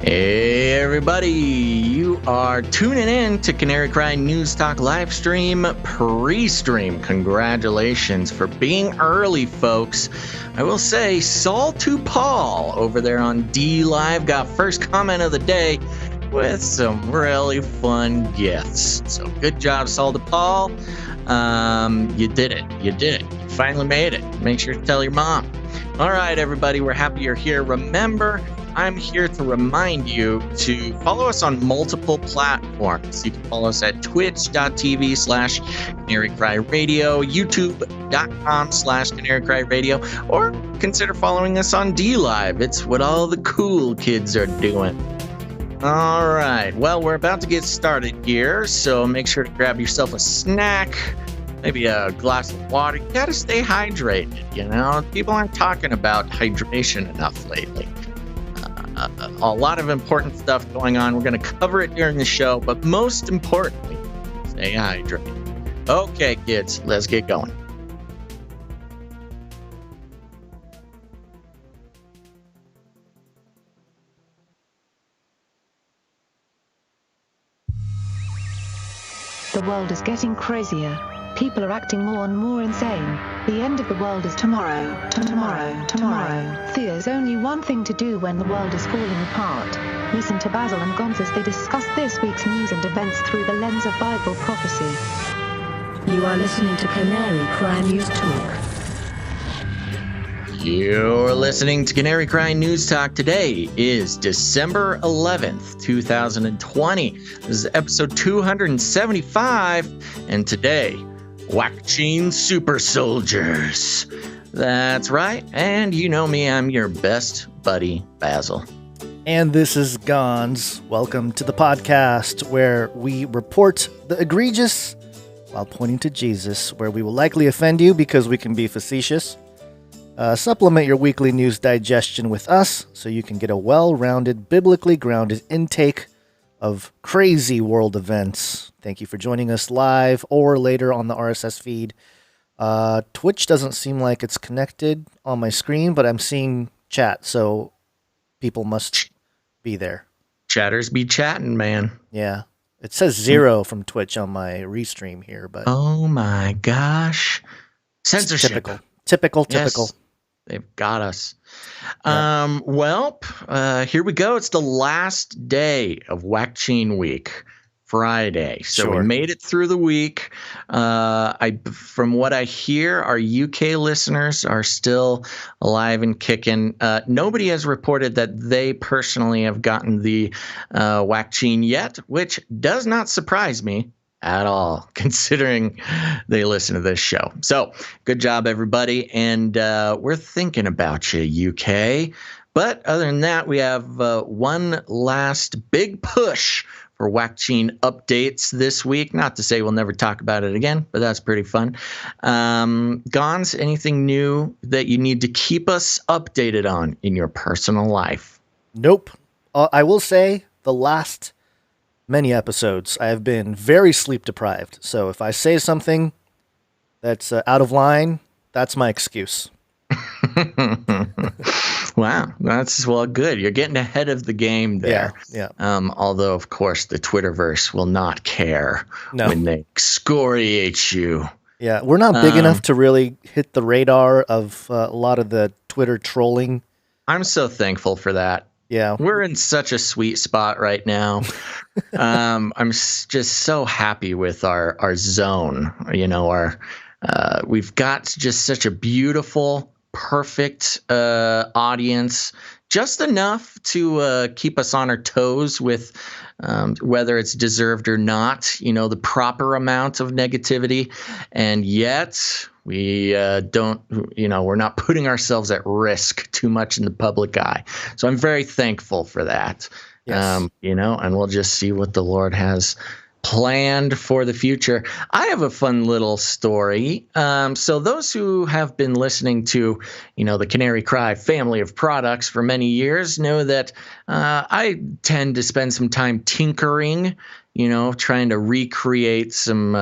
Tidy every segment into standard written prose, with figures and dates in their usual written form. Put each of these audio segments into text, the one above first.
Hey everybody, you are tuning in to Canary Cry News Talk live stream pre-stream. Congratulations for being early, folks. I will say, Saul to Paul over there on D Live got first comment of the day with some really fun gifts. So good job, Saul to Paul. You did it. You finally made it. Make sure to tell your mom. All right, everybody, we're happy you're here. Remember, I'm here to remind you to follow us on multiple platforms. You can follow us at twitch.tv/Canary Cry Radio, youtube.com/Canary Cry Radio, or consider following us on D Live. It's what all the cool kids are doing. All right, well, we're about to get started here, so make sure to grab yourself a snack, maybe a glass of water. You gotta stay hydrated, you know? People aren't talking about hydration enough lately. A lot of important stuff going on. We're going to cover it during the show, but most importantly, stay hydrated. Okay, kids, let's get going. The world is getting crazier. People are acting more and more insane. The end of the world is tomorrow. There's only one thing to do when the world is falling apart. Listen to Basil and Gonz as they discuss this week's news and events through the lens of Bible prophecy. You are listening to Canary Cry News Talk. You're listening to Canary Cry News Talk. Today is December 11th, 2020. This is episode 275, and today, Waccine Super Soldiers. That's right, and you know me, I'm your best buddy, Basil. And this is Gonz. Welcome to the podcast where we report the egregious while pointing to Jesus, where we will likely offend you because we can be facetious. Supplement your weekly news digestion with us so you can get a well-rounded, biblically grounded intake of crazy world events. Thank you for joining us live or later on the RSS feed. Twitch doesn't seem like it's connected on my screen, but I'm seeing chat, so people must be there. Chatters be chatting, man. Yeah. It says 0 from Twitch on my restream here, but Oh my gosh. Censorship. Typical. Yes, they've got us. Yeah. Here we go. It's the last day of Waccine Week, Friday. So Sure. we made it through the week. From what I hear, our UK listeners are still alive and kicking. Nobody has reported that they personally have gotten the Waccine yet, which does not surprise me at all, considering they listen to this show. So good job, everybody. And we're thinking about you, UK. But other than that, we have one last big push for Waccine updates this week. Not to say we'll never talk about it again, but that's pretty fun. Gonz, anything new that you need to keep us updated on in your personal life? Nope. I will say the last many episodes I have been very sleep deprived. So if I say something that's out of line, that's my excuse. Wow, that's good. You're getting ahead of the game there. Yeah. Although, of course, the Twitterverse will not care when they excoriate you. Yeah, we're not big enough to really hit the radar of a lot of the Twitter trolling. I'm so thankful for that. Yeah. We're in such a sweet spot right now. I'm just so happy with our zone. You know, we've got just such a beautiful, perfect audience, just enough to keep us on our toes with whether it's deserved or not, you know, the proper amount of negativity. And yet we don't, you know, we're not putting ourselves at risk too much in the public eye. So I'm very thankful for that. Yes. You know, and we'll just see what the Lord has planned for the future. I have a fun little story. So those who have been listening to, you know, the Canary Cry family of products for many years know that I tend to spend some time tinkering trying to recreate some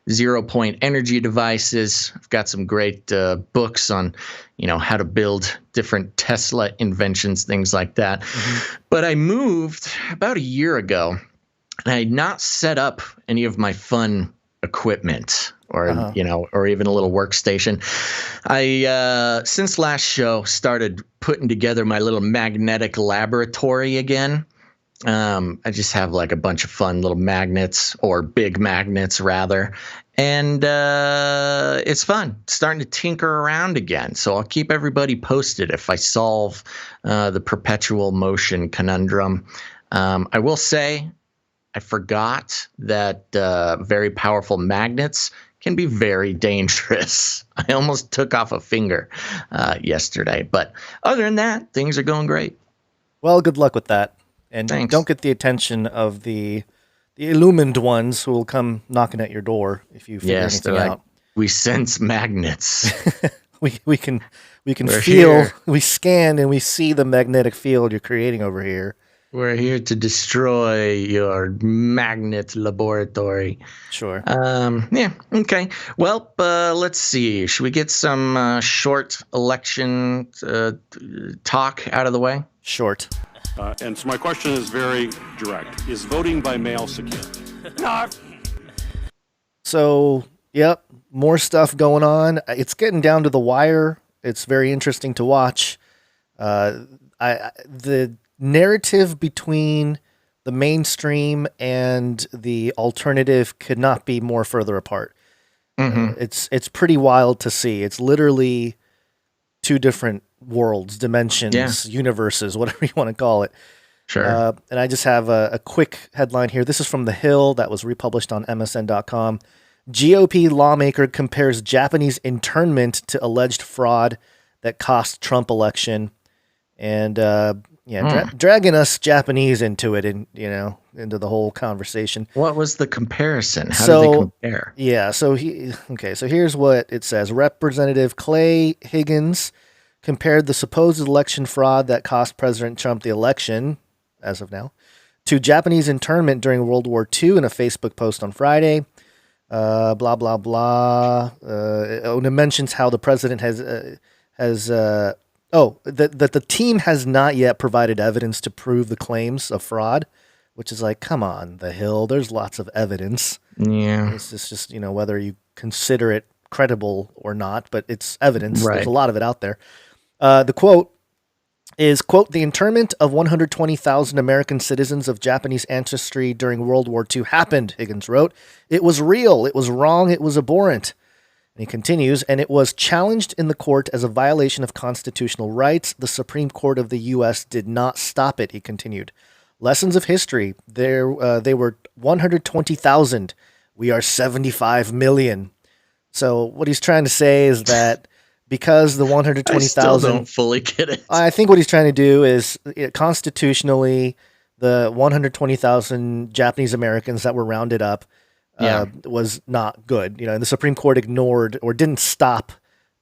0-point energy devices. I've got some great books on, how to build different Tesla inventions, things like that. But I moved about a year ago, and I had not set up any of my fun equipment or or even a little workstation. I since last show started putting together my little magnetic laboratory again. I just have like a bunch of fun little magnets, or big magnets rather, and it's fun starting to tinker around again. So I'll keep everybody posted if I solve the perpetual motion conundrum. I will say I forgot that very powerful magnets can be very dangerous. I almost took off a finger yesterday, but other than that, things are going great. Well, good luck with that. And Thanks. Don't get the attention of the illumined ones who will come knocking at your door if you figure anything out. We sense magnets. we can We're feel, here. we scan, and we see the magnetic field you're creating over here. We're here to destroy your magnet laboratory. Sure. Yeah. Okay. Well, let's see. Should we get some short election talk out of the way? Short. And so my question is very direct. Is voting by mail secure? No. So, yep, more stuff going on. It's getting down to the wire. It's very interesting to watch. The narrative between the mainstream and the alternative could not be more further apart. It's pretty wild to see. It's literally two different worlds, dimensions, universes, whatever you want to call it. Sure. And I just have a quick headline here. This is from The Hill that was republished on MSN.com. GOP lawmaker compares Japanese internment to alleged fraud that cost Trump election. And dragging us Japanese into it, and into the whole conversation. What was the comparison? How did they compare? Yeah, so here's what it says. Representative Clay Higgins compared the supposed election fraud that cost President Trump the election, as of now, to Japanese internment during World War II in a Facebook post on Friday. Blah, blah, blah. It mentions how the president that the team has not yet provided evidence to prove the claims of fraud, which is like, come on, The Hill. There's lots of evidence. Yeah. It's just whether you consider it credible or not, but it's evidence. Right. There's a lot of it out there. The quote is, quote, the internment of 120,000 American citizens of Japanese ancestry during World War II happened, Higgins wrote. It was real. It was wrong. It was abhorrent. And he continues, and it was challenged in the court as a violation of constitutional rights. The Supreme Court of the U.S. did not stop it, he continued. Lessons of history. They were 120,000. We are 75 million. So what he's trying to say is that because the 120,000... I still don't fully get it. I think what he's trying to do is, constitutionally, the 120,000 Japanese Americans that were rounded up was not good. And the Supreme Court ignored or didn't stop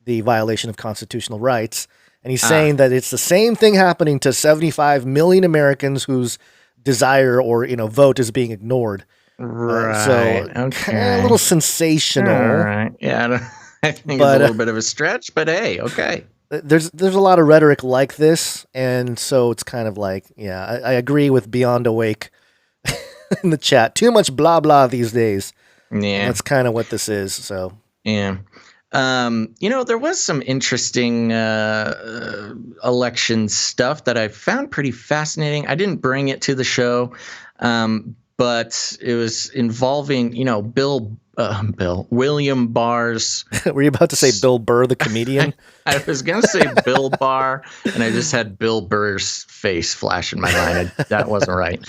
the violation of constitutional rights. And he's saying that it's the same thing happening to 75 million Americans whose desire or, vote is being ignored. Right. A little sensational. All right. Yeah, I think it's a little bit of a stretch, but hey, okay. There's a lot of rhetoric like this, and so it's kind of like, I agree with Beyond Awake in the chat. Too much blah blah these days. Yeah, that's kind of what this is. So yeah, there was some interesting election stuff that I found pretty fascinating. I didn't bring it to the show, but it was involving William Barr's. Were you about to say Bill Burr, the comedian? I was going to say Bill Barr, and I just had Bill Burr's face flash in my mind. That wasn't right.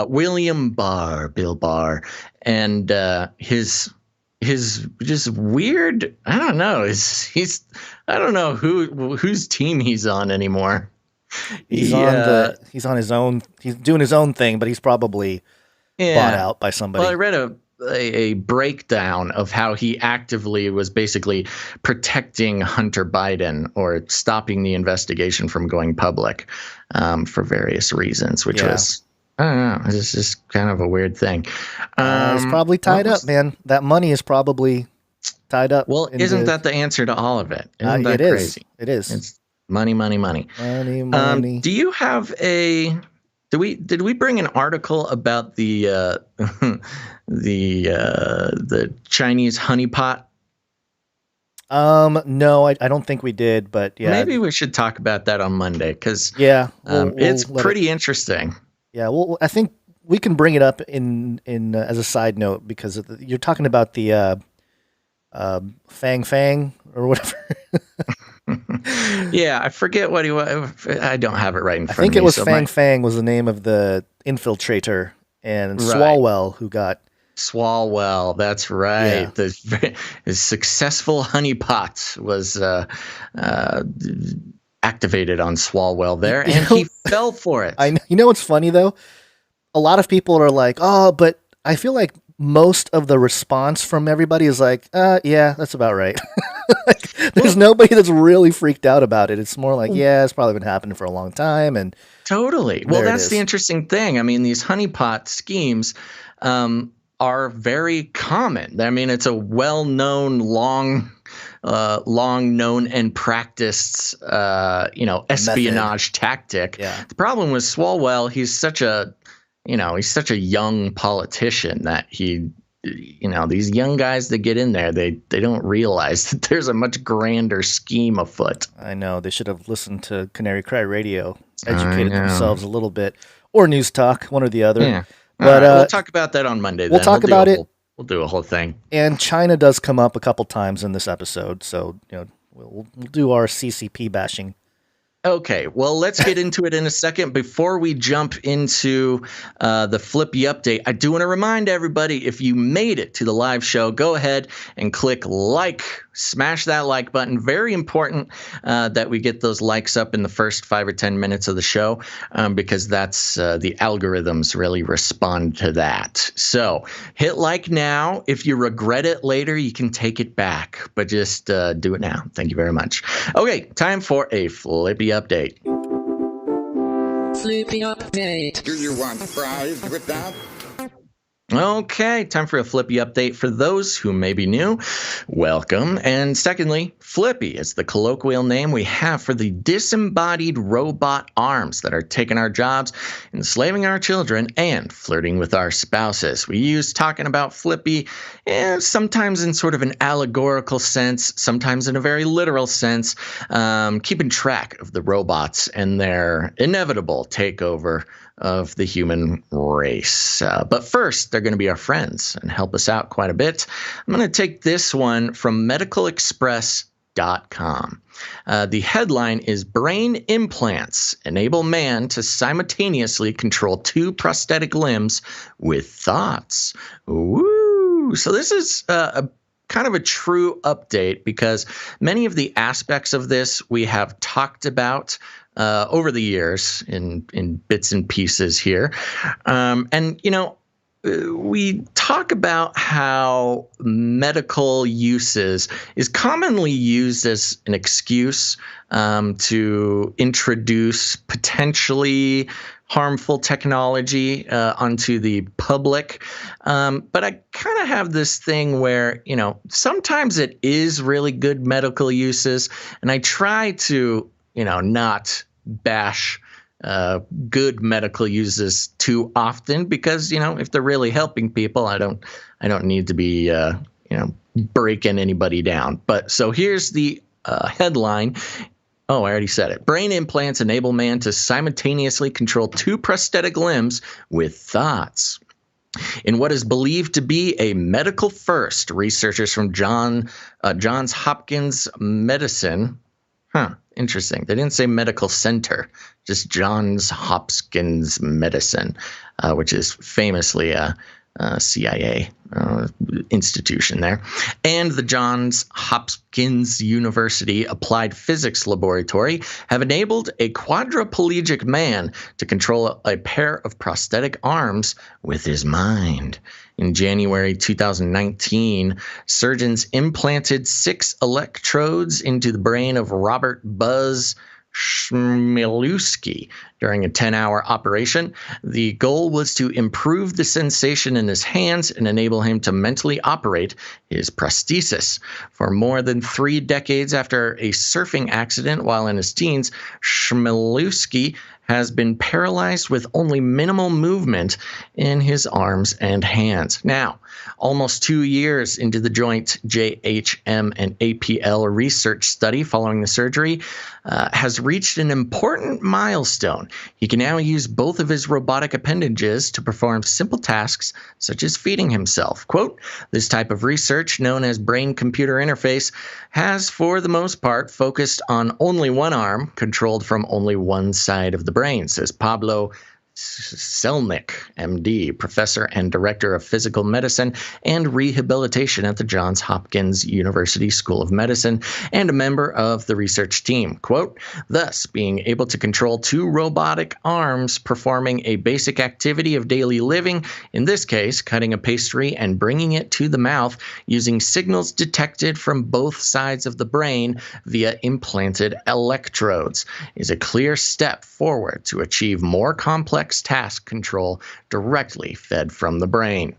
William Barr, Bill Barr, and his just weird. I don't know. I don't know whose team he's on anymore. He's on his own. He's doing his own thing, but he's probably bought out by somebody. Well, I read a breakdown of how he actively was basically protecting Hunter Biden or stopping the investigation from going public for various reasons, which was I don't know. It's just kind of a weird thing. It's probably tied up, man. That money is probably tied up. Well, isn't that the answer to all of it? Isn't that crazy? It is. It's money, money, money. Money. Do you have did we bring an article about the the Chinese honeypot? No, I don't think we did, but yeah. Maybe we should talk about that on Monday because it's pretty interesting. Yeah, well, I think we can bring it up in as a side note because you're talking about the Fang or whatever. Yeah, I forget what he was. I don't have it right in front of me. I think it was Fang was the name of the infiltrator, and Swalwell who got... Swalwell, that's right. Yeah. His successful honeypot was activated on Swalwell there, and he fell for it. You know what's funny, though? A lot of people are like, oh, but I feel like most of the response from everybody is like, yeah, that's about right. There's nobody that's really freaked out about it. It's more like, yeah, it's probably been happening for a long time. And totally. Well, that's the interesting thing. I mean, these honeypot schemes are very common. I mean, it's a well-known, long known and practiced, espionage tactic. Yeah. The problem with Swalwell, he's such a young politician that these young guys that get in there, they don't realize that there's a much grander scheme afoot. I know. They should have listened to Canary Cry Radio, educated themselves a little bit, or News Talk, one or the other. Yeah. But we'll talk about that on Monday. We'll talk about it. We'll do a whole thing. And China does come up a couple times in this episode, so we'll do our CCP bashing. Okay, well, let's get into it in a second. Before we jump into the Flippy update, I do want to remind everybody, if you made it to the live show, go ahead and click like. Smash that like button. Very important that we get those likes up in the first 5 or 10 minutes of the show because that's the algorithms really respond to that. So hit like now. If you regret it later, you can take it back, but just do it now. Thank you very much. Okay, time for a Flippy update. Flippy update. Do you want fries with that? Okay, time for a Flippy update. For those who may be new, welcome. And secondly, Flippy is the colloquial name we have for the disembodied robot arms that are taking our jobs, enslaving our children, and flirting with our spouses. We use talking about Flippy sometimes in sort of an allegorical sense, sometimes in a very literal sense, keeping track of the robots and their inevitable takeover of the human race. But first, they're going to be our friends and help us out quite a bit. I'm going to take this one from medicalexpress.com. The headline is Brain Implants Enable Man to Simultaneously Control 2 Prosthetic Limbs with Thoughts. Woo! So this is a kind of a true update because many of the aspects of this we have talked about over the years in bits and pieces here. We talk about how medical uses is commonly used as an excuse to introduce potentially harmful technology onto the public. But I kind of have this thing where, sometimes it is really good medical uses, and I try to not bash good medical uses too often because if they're really helping people, I don't need to be breaking anybody down. But so here's the headline. Oh, I already said it. Brain implants enable man to simultaneously control 2 prosthetic limbs with thoughts. In what is believed to be a medical first, researchers from Johns Hopkins Medicine. Interesting. They didn't say medical center, just Johns Hopkins Medicine, which is famously a CIA institution there, and the Johns Hopkins University Applied Physics Laboratory have enabled a quadriplegic man to control a pair of prosthetic arms with his mind. In January 2019, surgeons implanted 6 electrodes into the brain of Robert Buzz Chmielewski, During a 10-hour operation, the goal was to improve the sensation in his hands and enable him to mentally operate his prosthesis. For more than 3 decades after a surfing accident while in his teens, Chmielewski has been paralyzed with only minimal movement in his arms and hands. Now, almost 2 years into the joint JHM and APL research study following the surgery, has reached an important milestone. He can now use both of his robotic appendages to perform simple tasks such as feeding himself. Quote, this type of research, known as brain-computer interface, has for the most part focused on only one arm, controlled from only one side of the brain, says Pablo Selnick, MD, professor and director of physical medicine and rehabilitation at the Johns Hopkins University School of Medicine and a member of the research team. Quote, thus, being able to control 2 robotic arms performing a basic activity of daily living, in this case, cutting a pastry and bringing it to the mouth using signals detected from both sides of the brain via implanted electrodes, is a clear step forward to achieve more complex task control directly fed from the brain.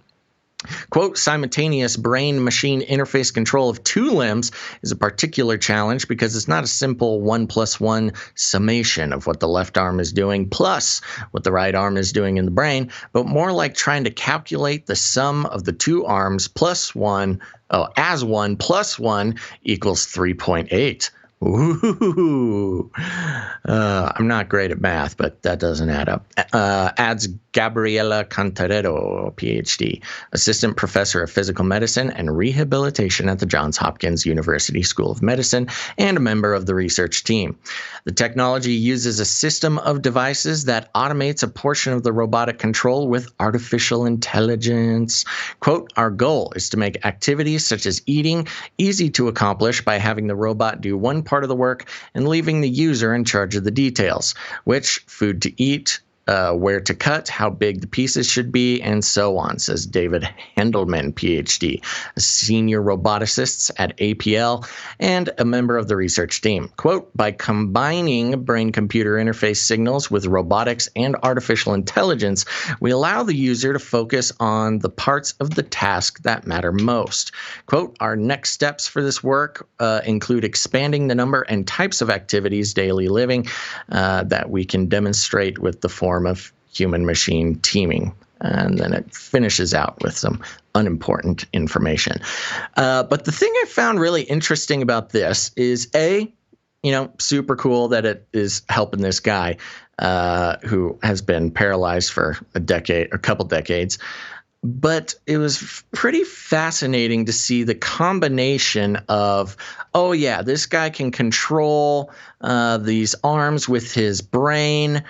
Quote, simultaneous brain-machine interface control of 2 limbs is a particular challenge because it's not a simple 1 + 1 summation of what the left arm is doing plus what the right arm is doing in the brain, but more like trying to calculate the sum of the 2 arms plus 1, as 1 plus 1 equals 3.8. Ooh, I'm not great at math, but that doesn't add up. Adds Gabriela Cantarero, PhD, assistant professor of physical medicine and rehabilitation at the Johns Hopkins University School of Medicine and a member of the research team. The technology uses a system of devices that automates a portion of the robotic control with artificial intelligence. Quote, our goal is to make activities such as eating easy to accomplish by having the robot do one part of the work and leaving the user in charge of the details, which food to eat, where to cut, how big the pieces should be, and so on, says David Handelman, PhD, a senior roboticist at APL and a member of the research team. Quote, by combining brain-computer interface signals with robotics and artificial intelligence, we allow the user to focus on the parts of the task that matter most. Quote, our next steps for this work include expanding the number and types of activities daily living that we can demonstrate with the form of human-machine teaming. And then it finishes out with some unimportant information. But the thing I found really interesting about this is, super cool that it is helping this guy who has been paralyzed for a couple decades. But it was pretty fascinating to see the combination of, this guy can control these arms with his brain.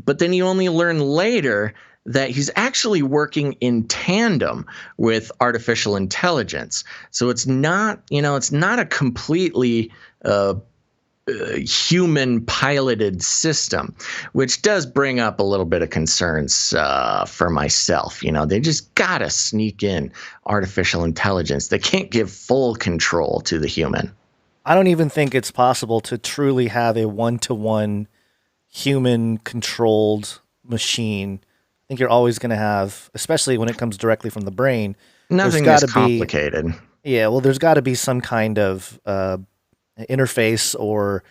But then you only learn later that he's actually working in tandem with artificial intelligence. So it's not a completely human piloted system, which does bring up a little bit of concerns for myself. They just gotta sneak in artificial intelligence. They can't give full control to the human. I don't even think it's possible to truly have a one-to-one human-controlled machine. I think you're always going to have, especially when it comes directly from the brain. Nothing is complicated. There's got to be some kind of interface or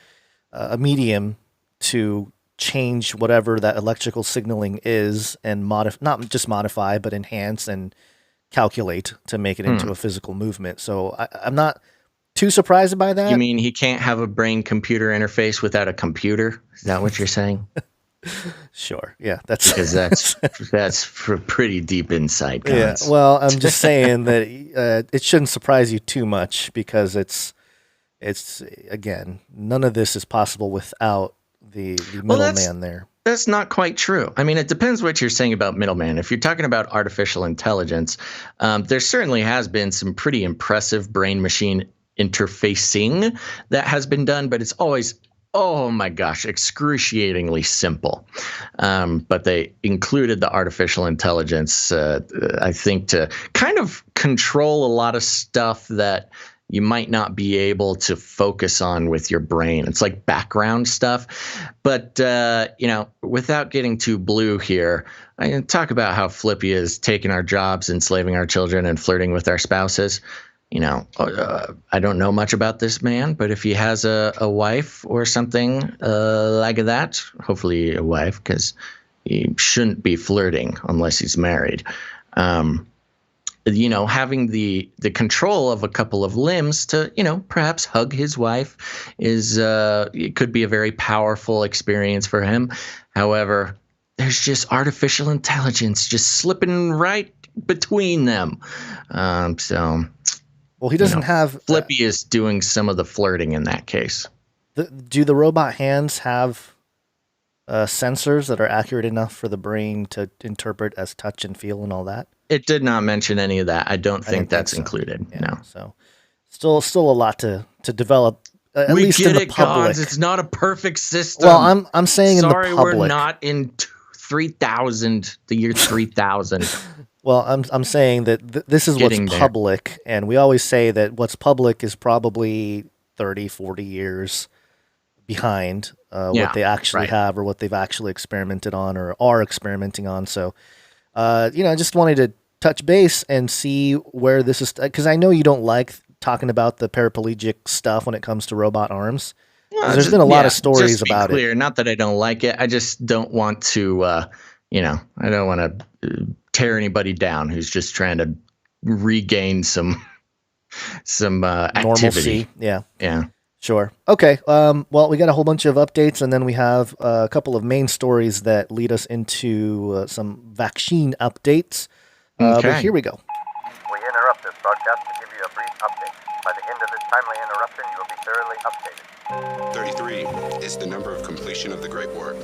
a medium to change whatever that electrical signaling is and not just modify, but enhance and calculate to make it into a physical movement. So I'm not too surprised by that. You mean he can't have a brain-computer interface without a computer? Is that what you're saying? Sure. Yeah, because that's for pretty deep insight. Yeah. Well, I'm just saying that it shouldn't surprise you too much because it's again, none of this is possible without the middleman there. That's not quite true. I mean, it depends what you're saying about middleman. If you're talking about artificial intelligence, there certainly has been some pretty impressive brain-machine interfacing that has been done, but it's always, oh my gosh, excruciatingly simple. But they included the artificial intelligence, I think, to kind of control a lot of stuff that you might not be able to focus on with your brain. It's like background stuff. But, without getting too blue here, I can talk about how Flippy is taking our jobs, enslaving our children, and flirting with our spouses. I don't know much about this man, but if he has a wife or something like that, hopefully a wife, because he shouldn't be flirting unless he's married. Having the control of a couple of limbs to, perhaps hug his wife it could be a very powerful experience for him. However, there's just artificial intelligence just slipping right between them. Well, he doesn't have... Flippy is doing some of the flirting in that case. Do the robot hands have sensors that are accurate enough for the brain to interpret as touch and feel and all that? It did not mention any of that. I don't think that's included. Yeah, no. So still a lot to develop. At we least get in the it, public. Gons. It's not a perfect system. Well, I'm saying sorry, in the public. We're not in 3000, the year 3000. Well, I'm saying that this is what's public, and we always say that what's public is probably 30, 40 years behind what they actually have or what they've actually experimented on or are experimenting on. So, I just wanted to touch base and see where this is, because I know you don't like talking about the paraplegic stuff when it comes to robot arms. There's been a lot of stories about it. Not that I don't like it. I just don't want to, I don't want to tear anybody down who's just trying to regain some activity. Normalcy. Yeah. Sure. Okay. Well, we got a whole bunch of updates, and then we have a couple of main stories that lead us into some vaccine updates. But here we go. We interrupt this broadcast to give you a brief update. By the end of this timely interruption, you will be thoroughly updated. 33 is the number of completion of the Great War.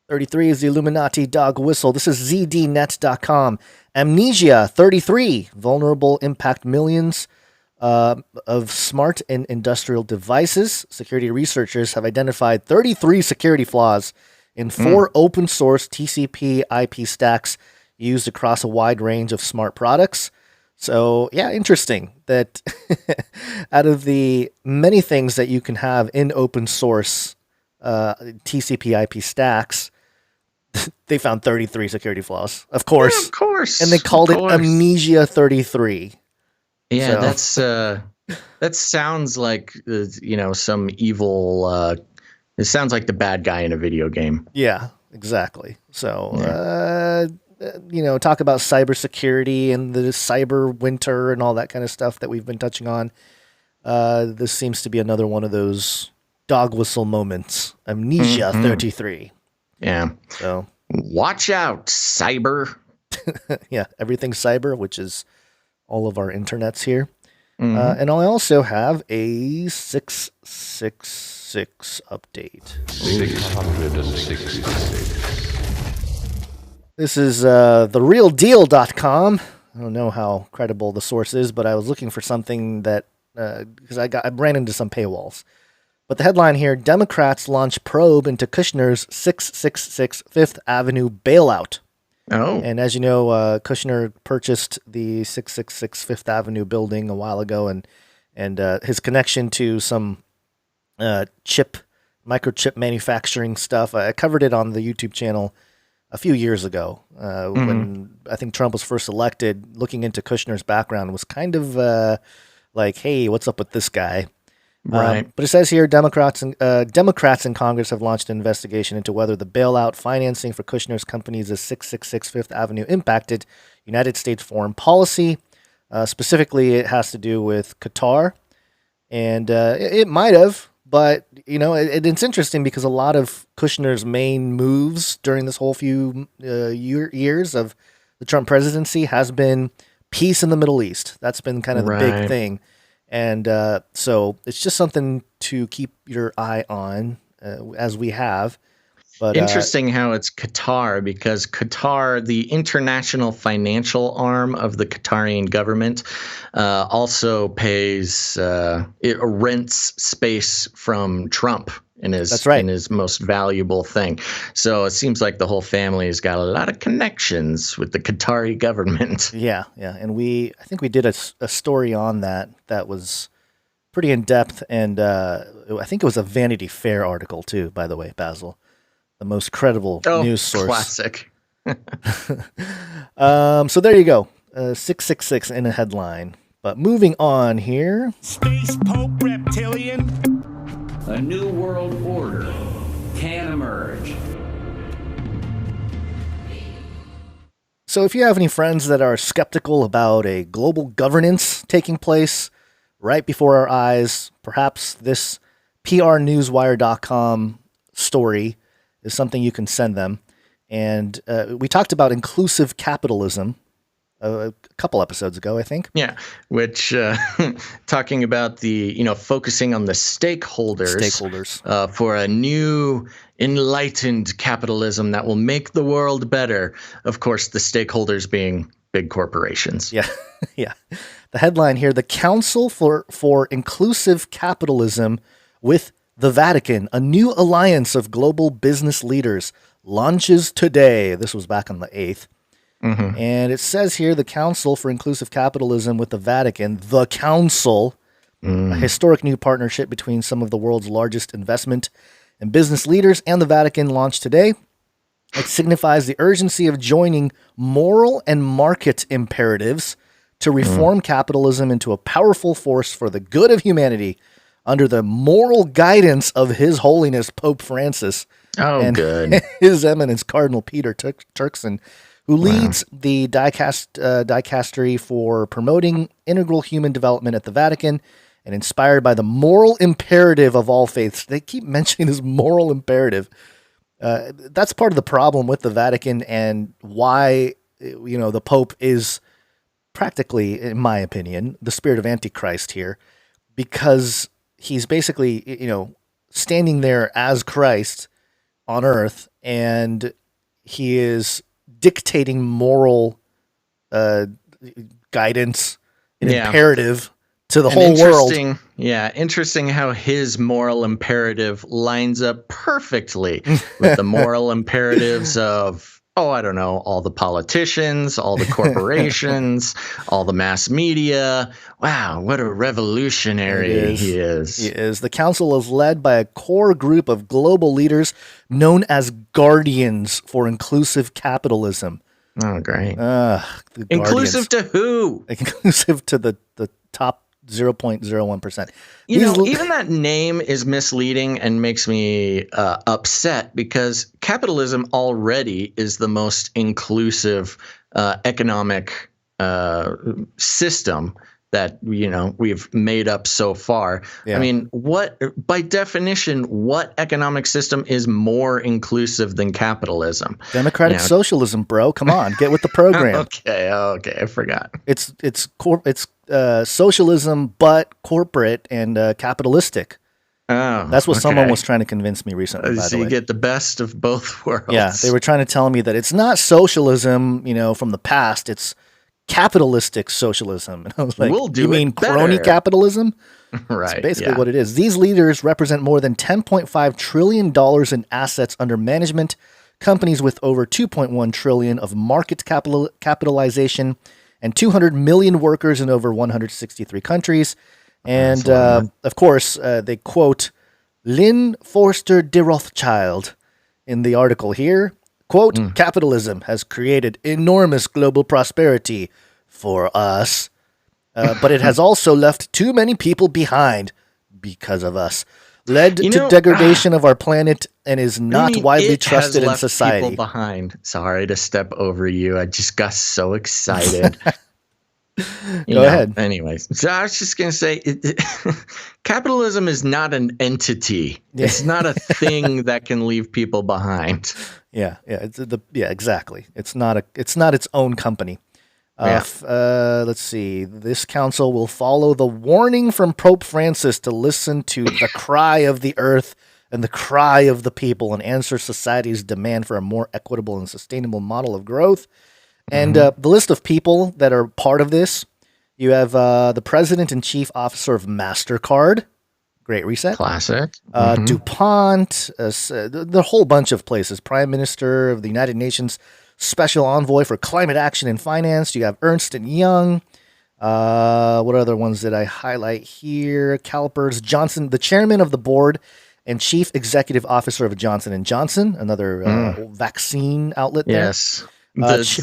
33 is the Illuminati dog whistle. This is ZDNet.com. Amnesia 33. Vulnerable impact millions of smart and industrial devices. Security researchers have identified 33 security flaws in 4 open source TCP IP stacks used across a wide range of smart products. So, yeah, interesting that out of the many things that you can have in open source TCP IP stacks, they found 33 security flaws. Of course. Yeah, of course. And they called it Amnesia 33. Yeah, so. That sounds like, some evil, it sounds like the bad guy in a video game. Yeah, exactly. So, talk about cybersecurity and the cyber winter and all that kind of stuff that we've been touching on. This seems to be another one of those dog whistle moments. Amnesia 33. Yeah. So watch out, cyber. Yeah, everything cyber, which is all of our internets here. And I also have a 666 update. 666. This is therealdeal.com. I don't know how credible the source is, but I was looking for something that because I ran into some paywalls. But the headline here, Democrats launch probe into Kushner's 666 Fifth Avenue bailout. Oh. And as you know, Kushner purchased the 666 Fifth Avenue building a while ago, and his connection to some microchip manufacturing stuff. I covered it on the YouTube channel a few years ago when I think Trump was first elected. Looking into Kushner's background was kind of like, hey, what's up with this guy? Right. But it says here, Democrats in Congress have launched an investigation into whether the bailout financing for Kushner's companies is 666 Fifth Avenue impacted United States foreign policy. Specifically, it has to do with Qatar. And it might have, but, it's interesting because a lot of Kushner's main moves during this whole few years of the Trump presidency has been peace in the Middle East. That's been kind of the big thing. And so it's just something to keep your eye on as we have. But interesting how it's Qatar, because Qatar, the international financial arm of the Qatarian government, also pays it rents space from Trump in his most valuable thing. So it seems like the whole family has got a lot of connections with the Qatari government. Yeah. And I think we did a story on that was pretty in depth, and I think it was a Vanity Fair article too. By the way, Basil, the most credible news source. Classic. So there you go, 666 in a headline. But moving on here, Space Pope Reptilian. A new world order can emerge. So if you have any friends that are skeptical about a global governance taking place right before our eyes, perhaps this prnewswire.com story is something you can send them. And we talked about inclusive capitalism a couple episodes ago, I think. Yeah, which talking about the, focusing on the stakeholders for a new enlightened capitalism that will make the world better. Of course, the stakeholders being big corporations. Yeah, yeah. The headline here, the Council for Inclusive Capitalism with the Vatican, a new alliance of global business leaders, launches today. This was back on the 8th. Mm-hmm. And it says here, the Council for Inclusive Capitalism with the Vatican, the Council, a historic new partnership between some of the world's largest investment and business leaders and the Vatican, launched today. It signifies the urgency of joining moral and market imperatives to reform capitalism into a powerful force for the good of humanity under the moral guidance of His Holiness Pope Francis and good. His Eminence Cardinal Peter Turkson, who leads the dicastery for promoting integral human development at the Vatican, and inspired by the moral imperative of all faiths. They keep mentioning this moral imperative. That's part of the problem with the Vatican and why, the Pope is practically, in my opinion, the spirit of Antichrist here, because he's basically, standing there as Christ on earth, and he is dictating moral guidance and imperative to the whole world. Yeah, interesting how his moral imperative lines up perfectly with the moral imperatives of, I don't know, all the politicians, all the corporations, all the mass media. Wow, what a revolutionary he is. He is. The council is led by a core group of global leaders known as Guardians for Inclusive Capitalism. Oh, great. Inclusive to who? Inclusive to the top 0.01%. Even that name is misleading and makes me upset, because capitalism already is the most inclusive economic system that we've made up so far. Yeah. I mean, by definition, what economic system is more inclusive than capitalism? Democratic socialism, bro. Come on, get with the program. Okay, I forgot. It's socialism, but corporate and capitalistic. Oh, that's what someone was trying to convince me recently. By so the way, you get the best of both worlds. Yeah, they were trying to tell me that it's not socialism, from the past. It's capitalistic socialism. And I was like, you mean crony capitalism? Right. That's basically what it is. These leaders represent more than $10.5 trillion in assets under management, companies with over $2.1 trillion of market capitalization, and 200 million workers in over 163 countries. And, of course, they quote Lynn Forster de Rothschild in the article here. Quote, capitalism has created enormous global prosperity for us, but it has also left too many people behind because of us, led to degradation of our planet, and is not widely trusted in society. People behind. Sorry to step over you. I just got so excited. Go ahead. Anyways, so I was just going to say, capitalism is not an entity. Yeah. It's not a thing that can leave people behind. Yeah, exactly. It's not its own company. Let's see. This council will follow the warning from Pope Francis to listen to the cry of the earth and the cry of the people, and answer society's demand for a more equitable and sustainable model of growth. And the list of people that are part of this, you have the president and chief officer of MasterCard, Great Reset. Classic. DuPont, the whole bunch of places. Prime Minister of the United Nations Special Envoy for Climate Action and Finance. You have Ernst & Young, What other ones did I highlight here? Calipers Johnson, the chairman of the board and chief executive officer of Johnson & Johnson, another vaccine outlet there. Yes. Ch-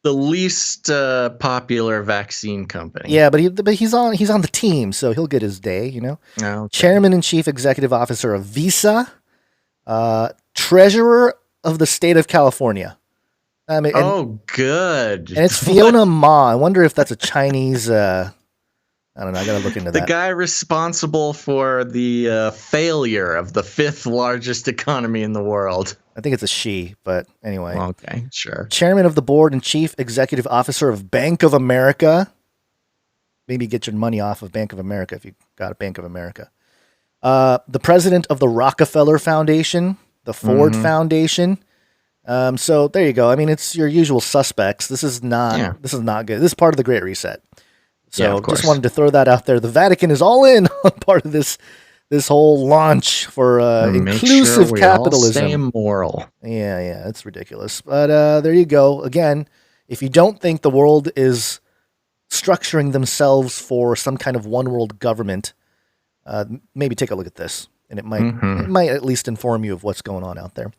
The least popular vaccine company. Yeah, but he's on the team, so he'll get his day, you know. Okay. Chairman and chief executive officer of Visa, treasurer of the state of California. I mean, good. And it's Fiona Ma. I wonder if that's a Chinese. I don't know. I gotta look into The that. guy responsible for the failure of the 5th largest economy in the world. I think it's a she, but anyway. Okay, sure. Chairman of the board and chief executive officer of Bank of America. Maybe get your money off of Bank of America if you got a Bank of America. The president of the Rockefeller Foundation, the Ford Foundation. So there you go. I mean, it's your usual suspects. This is not good. This is part of the Great Reset. So just wanted to throw that out there. The Vatican is all in on part of this whole launch for inclusive capitalism. All stay moral. Yeah, it's ridiculous. But there you go. Again, if you don't think the world is structuring themselves for some kind of one world government, maybe take a look at this, and it might at least inform you of what's going on out there.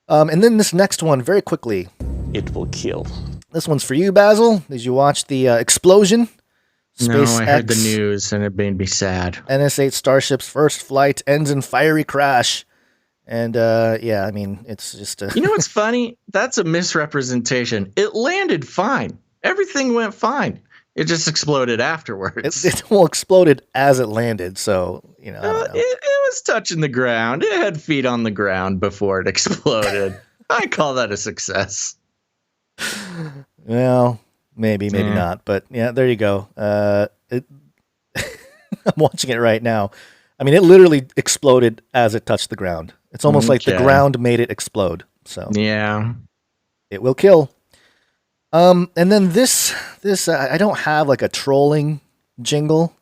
And then this next one, very quickly. It will kill. This one's for you, Basil. Did you watch the explosion? No, I heard the news and it made me sad. NS-8 Starship's first flight ends in fiery crash. And I mean, it's just You know what's funny? That's a misrepresentation. It landed fine. Everything went fine. It just exploded afterwards. It exploded as it landed, so, you know, I don't know. It was touching the ground. It had feet on the ground before it exploded. I call that a success. Well, maybe not. But, yeah, there you go. I'm watching it right now. I mean, it literally exploded as it touched the ground. It's almost like the ground made it explode. So yeah, it will kill. And then this I don't have like a trolling jingle,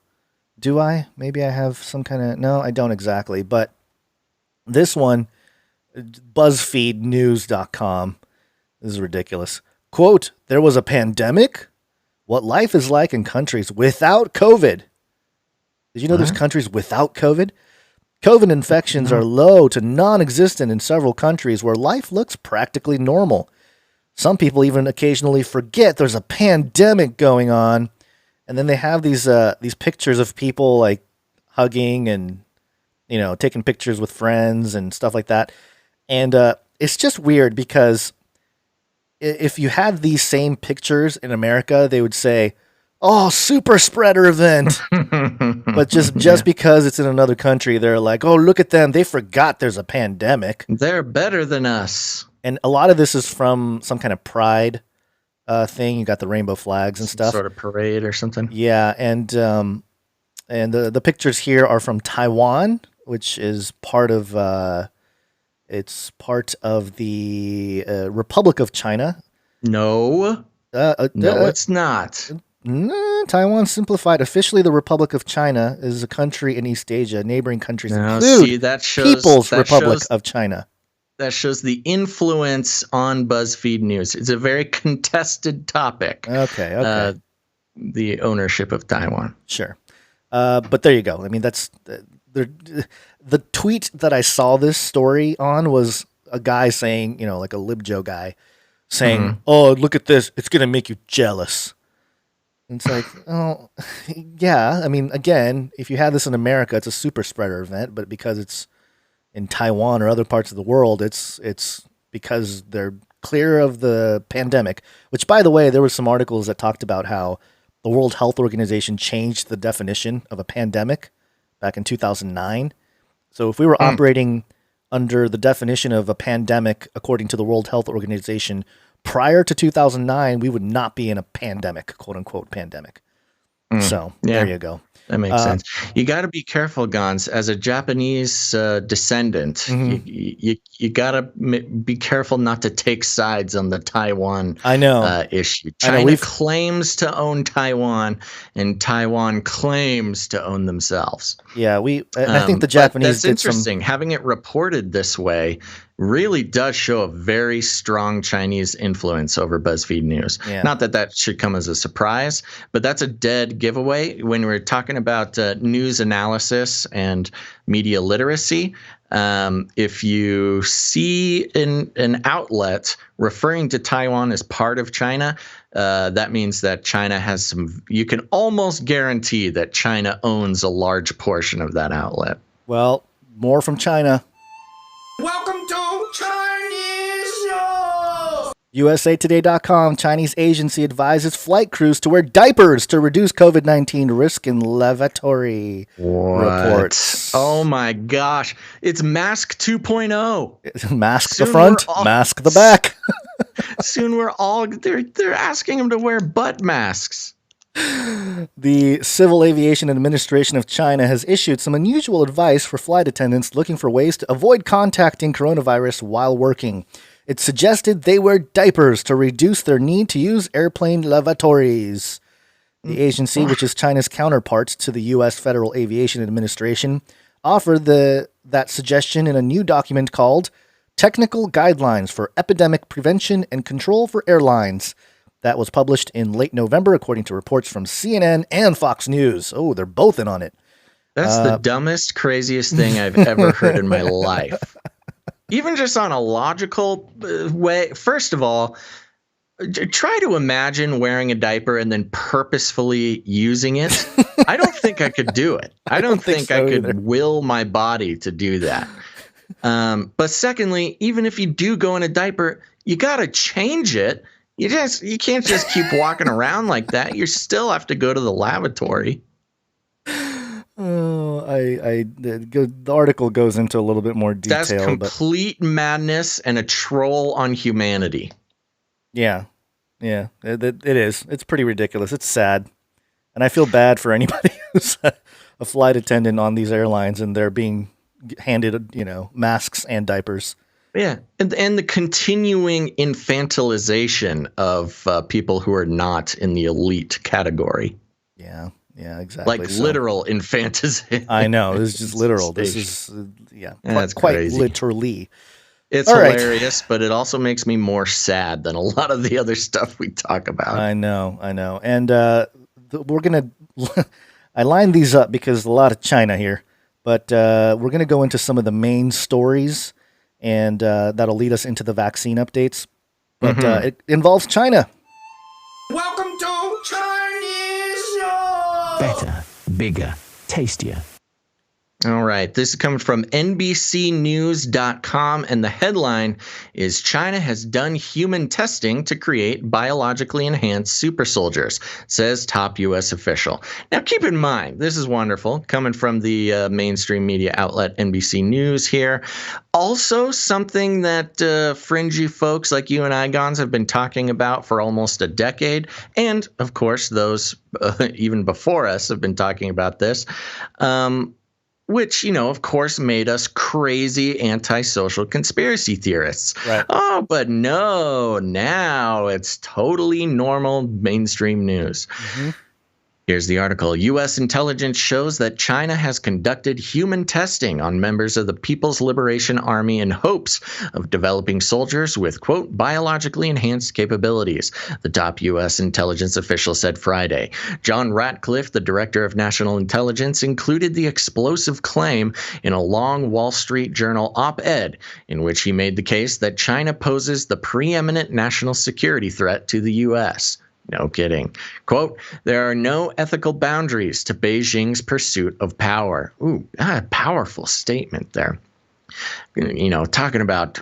do I? Maybe I have some kind of, no, I don't exactly. But this one, BuzzFeedNews.com, this is ridiculous. Quote, there was a pandemic? What life is like in countries without COVID. Did you know there's countries without COVID? COVID infections are low to non-existent in several countries where life looks practically normal. Some people even occasionally forget there's a pandemic going on, and then they have these pictures of people like hugging and, you know, taking pictures with friends and stuff like that. And it's just weird because if you had these same pictures in America, they would say, "Oh, super spreader event." But just because it's in another country, they're like, "Oh, look at them. They forgot there's a pandemic. They're better than us." And a lot of this is from some kind of pride thing. You got the rainbow flags and stuff. Sort of parade or something. Yeah, and the pictures here are from Taiwan, which is part of it's part of the Republic of China. No, it's not. Taiwan simplified. Officially, the Republic of China is a country in East Asia. Neighboring countries include People's Republic of China. That shows the influence on BuzzFeed News. It's a very contested topic. Okay. The ownership of Taiwan. Sure. But there you go. I mean, that's the tweet that I saw this story on was a guy saying, you know, like a LibJo guy saying, "Oh, look at this. It's going to make you jealous." And it's like, oh, yeah. I mean, again, if you had this in America, it's a super spreader event, but because it's in Taiwan or other parts of the world, it's because they're clear of the pandemic, which, by the way, there were some articles that talked about how the World Health Organization changed the definition of a pandemic back in 2009. So if we were operating under the definition of a pandemic, according to the World Health Organization, prior to 2009, we would not be in a pandemic, quote unquote pandemic. So there you go. That makes sense. You got to be careful, Gons. As a Japanese descendant, you got to be careful not to take sides on the Taiwan issue. China claims to own Taiwan, and Taiwan claims to own themselves. Yeah, I think the Japanese. That's interesting. Having it reported this way really does show a very strong Chinese influence over BuzzFeed News. Yeah. Not that that should come as a surprise, but that's a dead giveaway when we're talking about news analysis and media literacy. If you see an outlet referring to Taiwan as part of China, that means that China has some. You can almost guarantee that China owns a large portion of that outlet. Well, more from China. Welcome to Chinese News! USAtoday.com, Chinese agency advises flight crews to wear diapers to reduce COVID-19 risk in lavatory reports. Oh my gosh. It's mask 2.0. Mask Soon the front, mask the back. Soon they're asking them to wear butt masks. The Civil Aviation Administration of China has issued some unusual advice for flight attendants looking for ways to avoid contacting coronavirus while working. It suggested they wear diapers to reduce their need to use airplane lavatories. The agency, which is China's counterpart to the U.S. Federal Aviation Administration, offered that suggestion in a new document called Technical Guidelines for Epidemic Prevention and Control for Airlines. That was published in late November, according to reports from CNN and Fox News. Oh, they're both in on it. That's the dumbest, craziest thing I've ever heard in my life. Even just on a logical way. First of all, try to imagine wearing a diaper and then purposefully using it. I don't think I could do it. I don't think I could will my body to do that. But secondly, even if you do go in a diaper, you got to change it. You can't just keep walking around like that. You still have to go to the lavatory. Oh, the article goes into a little bit more detail. That's complete madness and a troll on humanity. Yeah, it is. It's pretty ridiculous. It's sad, and I feel bad for anybody who's a flight attendant on these airlines and they're being handed, masks and diapers. Yeah, and the continuing infantilization of people who are not in the elite category. Yeah, exactly. Like literal infantilization. I know, this is just literal. This is, that's quite crazy. Literally. It's hilarious, but it also makes me more sad than a lot of the other stuff we talk about. I know. And we're going to, I lined these up because a lot of China here, but we're going to go into some of the main stories. And that'll lead us into the vaccine updates. But it involves China. Welcome to Chinese News! Better, bigger, tastier. All right. This is coming from NBCnews.com, and the headline is China has done human testing to create biologically enhanced super soldiers, says top U.S. official. Now, keep in mind, this is wonderful, coming from the mainstream media outlet NBC News here. Also, something that fringy folks like you and I, Gons, have been talking about for almost a decade. And, of course, those even before us have been talking about this. Which, of course, made us crazy antisocial conspiracy theorists. Right. Oh, but no, now it's totally normal mainstream news. Mm-hmm. Here's the article. U.S. intelligence shows that China has conducted human testing on members of the People's Liberation Army in hopes of developing soldiers with, quote, biologically enhanced capabilities, the top U.S. intelligence official said Friday. John Ratcliffe, the director of national intelligence, included the explosive claim in a long Wall Street Journal op-ed in which he made the case that China poses the preeminent national security threat to the U.S. No kidding. Quote, there are no ethical boundaries to Beijing's pursuit of power. Ooh, powerful statement there. Talking about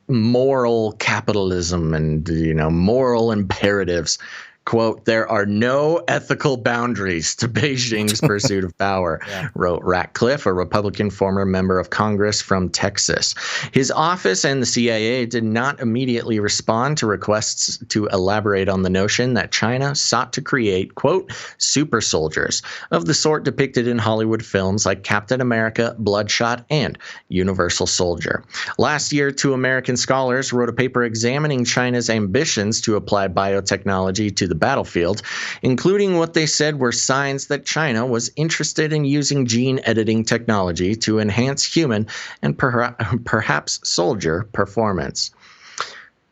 moral capitalism and, moral imperatives. Quote, there are no ethical boundaries to Beijing's pursuit of power, wrote Ratcliffe, a Republican former member of Congress from Texas. His office and the CIA did not immediately respond to requests to elaborate on the notion that China sought to create, quote, super soldiers of the sort depicted in Hollywood films like Captain America, Bloodshot, and Universal Soldier. Last year, two American scholars wrote a paper examining China's ambitions to apply biotechnology to the the battlefield, including what they said were signs that China was interested in using gene editing technology to enhance human and perhaps soldier performance.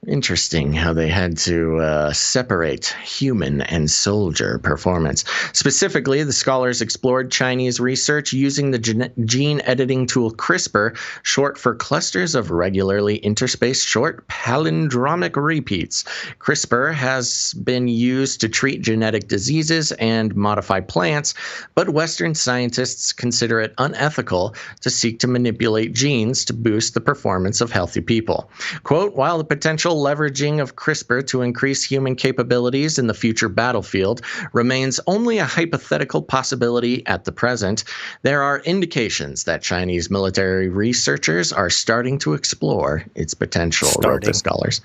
Interesting how they had to separate human and soldier performance. Specifically, the scholars explored Chinese research using the gene editing tool CRISPR, short for clusters of regularly interspaced short palindromic repeats. CRISPR has been used to treat genetic diseases and modify plants, but Western scientists consider it unethical to seek to manipulate genes to boost the performance of healthy people. Quote, while the potential leveraging of CRISPR to increase human capabilities in the future battlefield remains only a hypothetical possibility at the present, there are indications that Chinese military researchers are starting to explore its potential, wrote the scholars.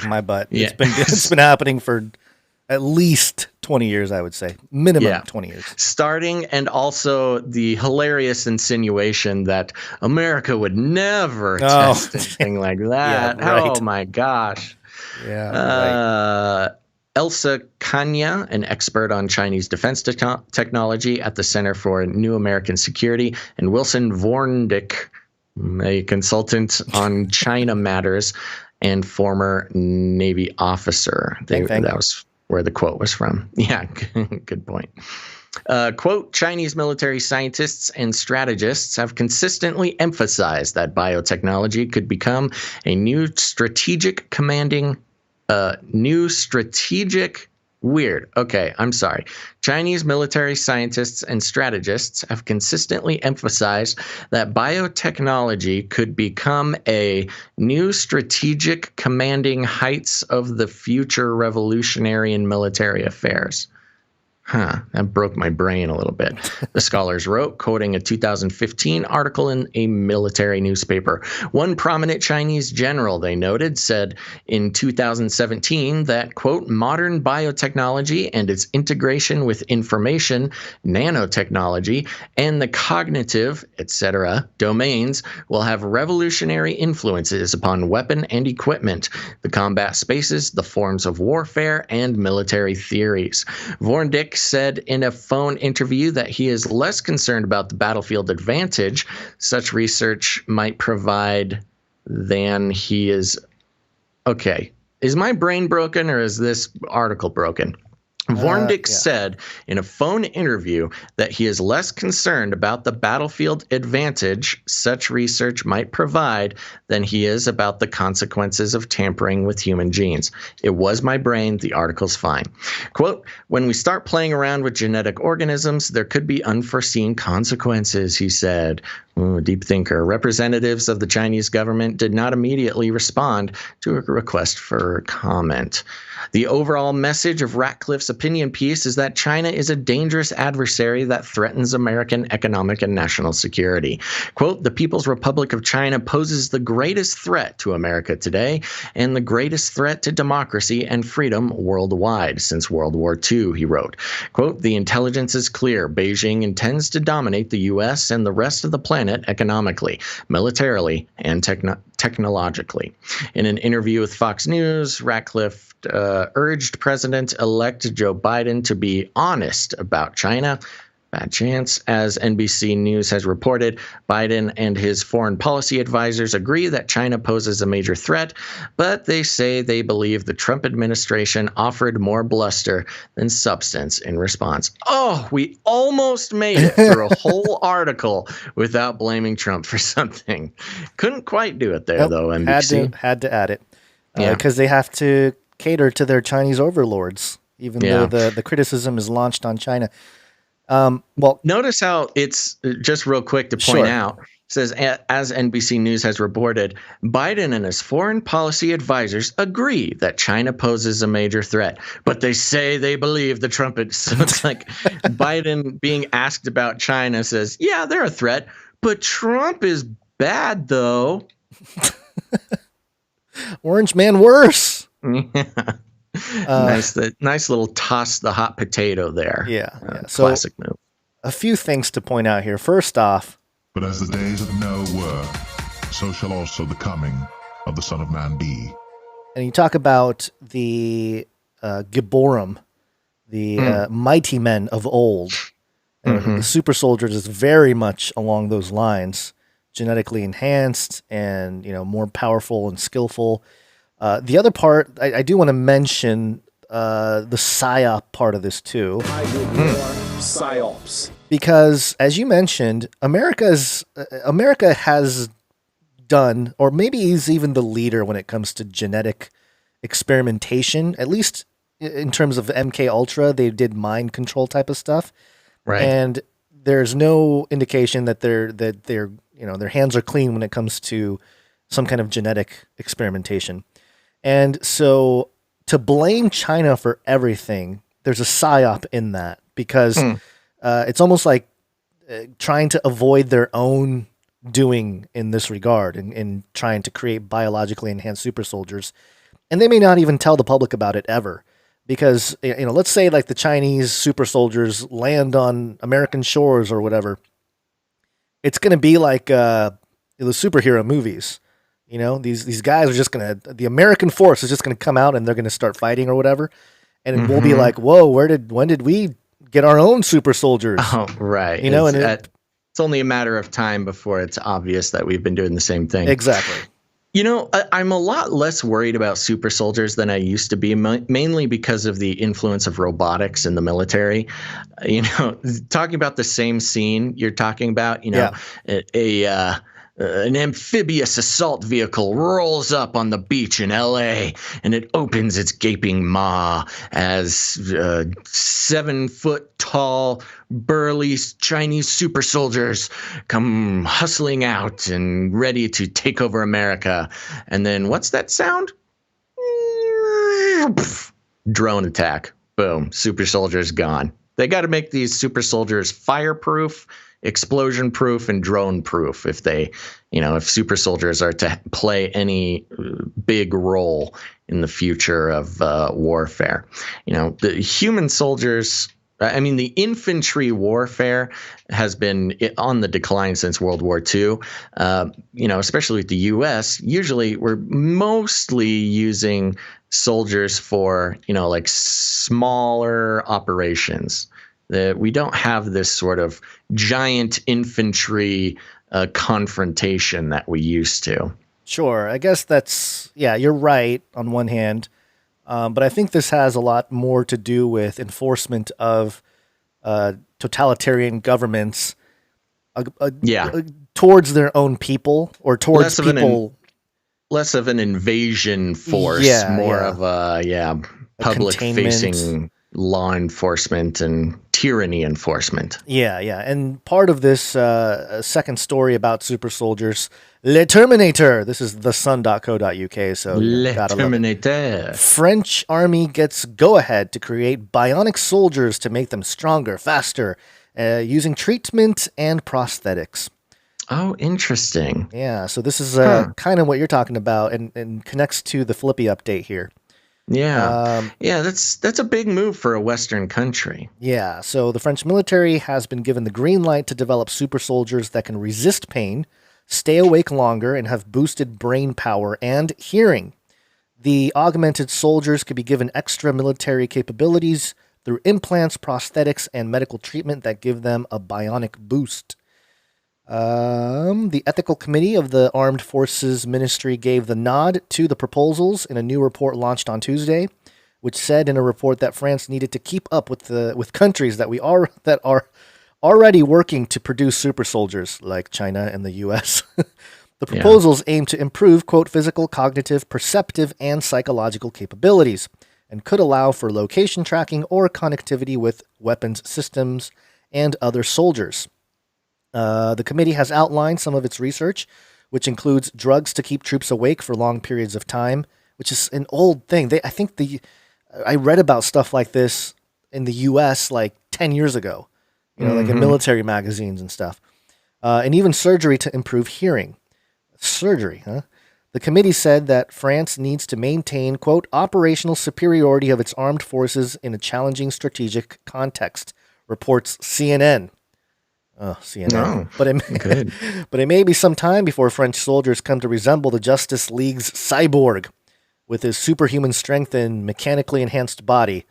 My butt. Yeah. It's been happening for at least 20 years, I would say. Minimum 20 years. Starting, and also the hilarious insinuation that America would never test anything like that. Yeah, right. Oh, my gosh. Yeah, right. Elsa Kanya, an expert on Chinese defense technology at the Center for New American Security, and Wilson Vorndick, a consultant on China matters and former Navy officer. That was where the quote was from. Yeah, good point. Quote, Chinese military scientists and strategists have consistently emphasized that biotechnology could become a new strategic Chinese military scientists and strategists have consistently emphasized that biotechnology could become a new strategic commanding heights of the future revolutionary and military affairs. That broke my brain a little bit. The scholars wrote, quoting a 2015 article in a military newspaper. One prominent Chinese general, they noted, said in 2017 that, quote, modern biotechnology and its integration with information, nanotechnology, and the cognitive, etc., domains will have revolutionary influences upon weapon and equipment, the combat spaces, the forms of warfare, and military theories. Vorndick said in a phone interview that he is less concerned about the battlefield advantage such research might provide than he is. Okay, is my brain broken or is this article broken? Vorndick said in a phone interview that he is less concerned about the battlefield advantage such research might provide than he is about the consequences of tampering with human genes. It was my brain. The article's fine. Quote, when we start playing around with genetic organisms, there could be unforeseen consequences, he said. Ooh, deep thinker. Representatives of the Chinese government did not immediately respond to a request for comment. The overall message of Ratcliffe's opinion piece is that China is a dangerous adversary that threatens American economic and national security. Quote, the People's Republic of China poses the greatest threat to America today and the greatest threat to democracy and freedom worldwide since World War II, he wrote. Quote, the intelligence is clear. Beijing intends to dominate the U.S. and the rest of the planet economically, militarily, and technologically. In an interview with Fox News, Ratcliffe urged President-elect Joe Biden to be honest about China. Bad chance. As NBC News has reported, Biden and his foreign policy advisors agree that China poses a major threat, but they say they believe the Trump administration offered more bluster than substance in response. Oh, we almost made it through a whole article without blaming Trump for something. Couldn't quite do it there, though, NBC. Had to add it. Because they have to cater to their Chinese overlords, even though the criticism is launched on China. Well, notice how it's just real quick to point out. It says, as NBC News has reported, Biden and his foreign policy advisors agree that China poses a major threat, but they say they believe the Trump. So it's like Biden being asked about China says, yeah, they're a threat, but Trump is bad, though. Orange man worse. Nice little toss the hot potato there. So, classic move. A few things to point out here. First off, but as the days of Noah were, so shall also the coming of the Son of Man be. And you talk about the Gibborim the mighty men of old. And the super soldiers is very much along those lines, genetically enhanced and, more powerful and skillful. The other part, I do want to mention the PSYOP part of this too. Psyops. Because, as you mentioned, America has done, or maybe is even the leader when it comes to genetic experimentation, at least in terms of MK Ultra. They did mind control type of stuff. Right. And there's no indication that their hands are clean when it comes to some kind of genetic experimentation. And so to blame China for everything, there's a psyop in that, because it's almost like trying to avoid their own doing in this regard, in trying to create biologically enhanced super soldiers. And they may not even tell the public about it ever. Because, let's say like the Chinese super soldiers land on American shores or whatever. It's going to be like the superhero movies. These guys are just going to, the American force is just going to come out and they're going to start fighting or whatever. And we'll be like, whoa, when did we get our own super soldiers? Oh, right. It's only a matter of time before it's obvious that we've been doing the same thing. Exactly. I'm a lot less worried about super soldiers than I used to be, mainly because of the influence of robotics in the military. Talking about the same scene you're talking about, an amphibious assault vehicle rolls up on the beach in LA and it opens its gaping maw as 7-foot-tall, burly Chinese super soldiers come hustling out and ready to take over America. And then what's that sound? Drone attack. Boom. Super soldiers gone. They got to make these super soldiers fireproof, explosion proof, and drone proof if super soldiers are to play any big role in the future of warfare. The human soldiers, the infantry warfare has been on the decline since World War II. Especially with the U.S., usually we're mostly using soldiers for, like smaller operations. That we don't have this sort of giant infantry confrontation that we used to. Sure. I guess you're right on one hand. But I think this has a lot more to do with enforcement of totalitarian governments towards their own people, or towards less of an invasion force, more of a public-facing law enforcement and tyranny enforcement. Yeah. And part of this second story about super soldiers, Le Terminator. This is thesun.co.uk. So Le Terminator. French army gets go-ahead to create bionic soldiers to make them stronger, faster, using treatment and prosthetics. Oh, interesting. Yeah. So this is kind of what you're talking about, and connects to the Flippy update here. Yeah. That's a big move for a Western country. Yeah. So the French military has been given the green light to develop super soldiers that can resist pain, stay awake longer, and have boosted brain power and hearing. The augmented soldiers could be given extra military capabilities through implants, prosthetics, and medical treatment that give them a bionic boost. The ethical committee of the Armed Forces Ministry gave the nod to the proposals in a new report launched on Tuesday, which said in a report that France needed to keep up with countries that are already working to produce super soldiers, like China and the U.S. The proposals aim to improve, quote, physical, cognitive, perceptive, and psychological capabilities, and could allow for location tracking or connectivity with weapons systems and other soldiers. The committee has outlined some of its research, which includes drugs to keep troops awake for long periods of time, which is an old thing. I read about stuff like this in the U.S. like 10 years ago, like in military magazines and stuff, and even surgery to improve hearing. Surgery, huh? The committee said that France needs to maintain, quote, operational superiority of its armed forces in a challenging strategic context, reports CNN. Oh, CNN. No, but it may be some time before French soldiers come to resemble the Justice League's Cyborg, with his superhuman strength and mechanically enhanced body.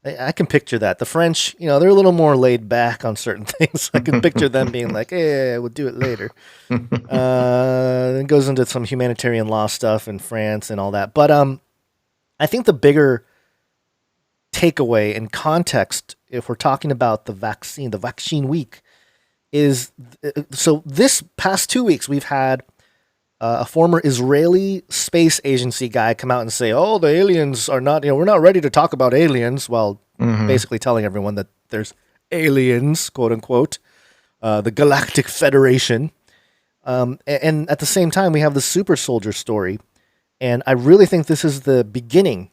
I can picture that. The French, they're a little more laid back on certain things. I can picture them being like, "Hey, we'll do it later." It goes into some humanitarian law stuff in France and all that. But I think the bigger takeaway and context, if we're talking about the vaccine week, is so this past 2 weeks we've had a former Israeli space agency guy come out and say, "Oh, the aliens are not, we're not ready to talk about aliens," while basically telling everyone that there's aliens, quote unquote, the Galactic Federation. And at the same time, we have the super soldier story. And I really think this is the beginning,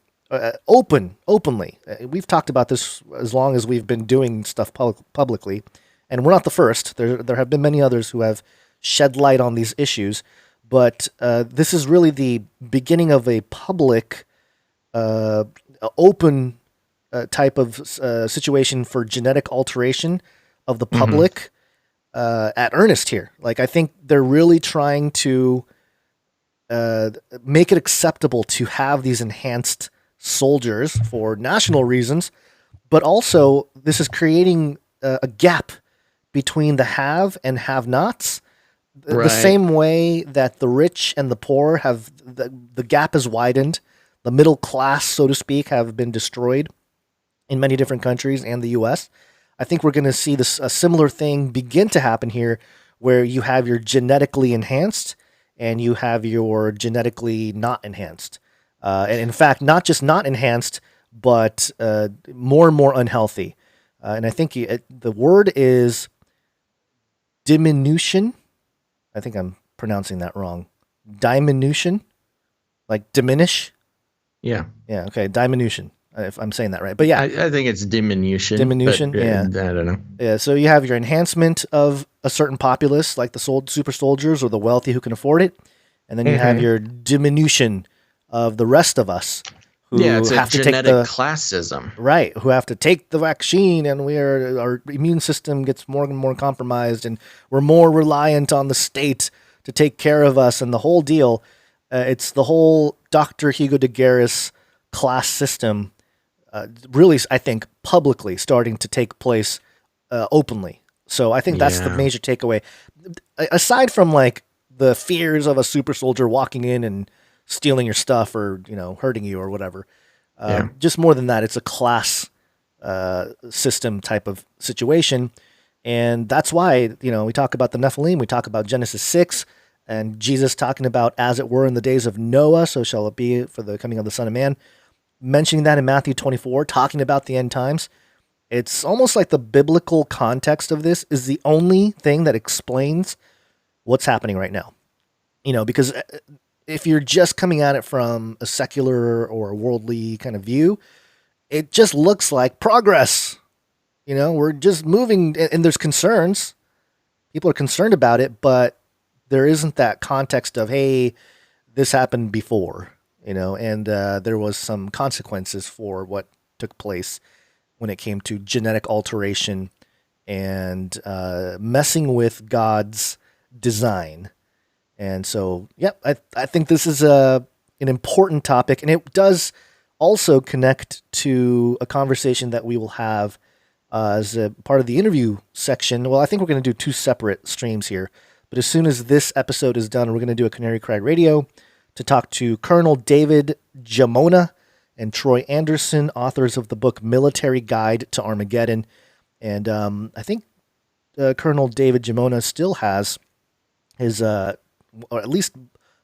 openly. We've talked about this as long as we've been doing stuff publicly. And we're not the first. There have been many others who have shed light on these issues. But this is really the beginning of a public, open type of situation for genetic alteration of the public at earnest here. Like, I think they're really trying to make it acceptable to have these enhanced soldiers for national reasons, but also this is creating a gap between the have and have-nots. The same way that the rich and the poor have, the gap has widened, the middle class, so to speak, have been destroyed in many different countries and the U.S. I think we're going to see a similar thing begin to happen here, where you have your genetically enhanced and you have your genetically not enhanced. And in fact, not just not enhanced, but more and more unhealthy. And I think the word is diminution. I think I'm pronouncing that wrong. Diminution, like diminish. Yeah. Yeah. Okay. Diminution, if I'm saying that right. But yeah, I think it's diminution. Diminution. But, yeah. I don't know. Yeah. So you have your enhancement of a certain populace, like the super soldiers or the wealthy who can afford it, and then you have your diminution of the rest of us. Who it's have a to genetic take classism. Right, who have to take the vaccine, and our immune system gets more and more compromised, and we're more reliant on the state to take care of us, and the whole deal. It's the whole Dr. Hugo de Garis class system, really, I think, publicly starting to take place openly. So I think that's the major takeaway. Aside from like the fears of a super soldier walking in and stealing your stuff or, hurting you or whatever. Just more than that, it's a class system type of situation. And that's why, we talk about the Nephilim, we talk about Genesis 6, and Jesus talking about, as it were in the days of Noah, so shall it be for the coming of the Son of Man. Mentioning that in Matthew 24, talking about the end times. It's almost like the biblical context of this is the only thing that explains what's happening right now. Because if you're just coming at it from a secular or a worldly kind of view, it just looks like progress. We're just moving, and there's concerns. People are concerned about it, but there isn't that context of, hey, this happened before, and there was some consequences for what took place when it came to genetic alteration and messing with God's design. And so, I think this is an important topic, and it does also connect to a conversation that we will have as a part of the interview section. Well, I think we're going to do 2 separate streams here, but as soon as this episode is done, we're going to do a Canary Cry Radio to talk to Colonel David Jamona and Troy Anderson, authors of the book Military Guide to Armageddon. And I think Colonel David Jamona still has his... or at least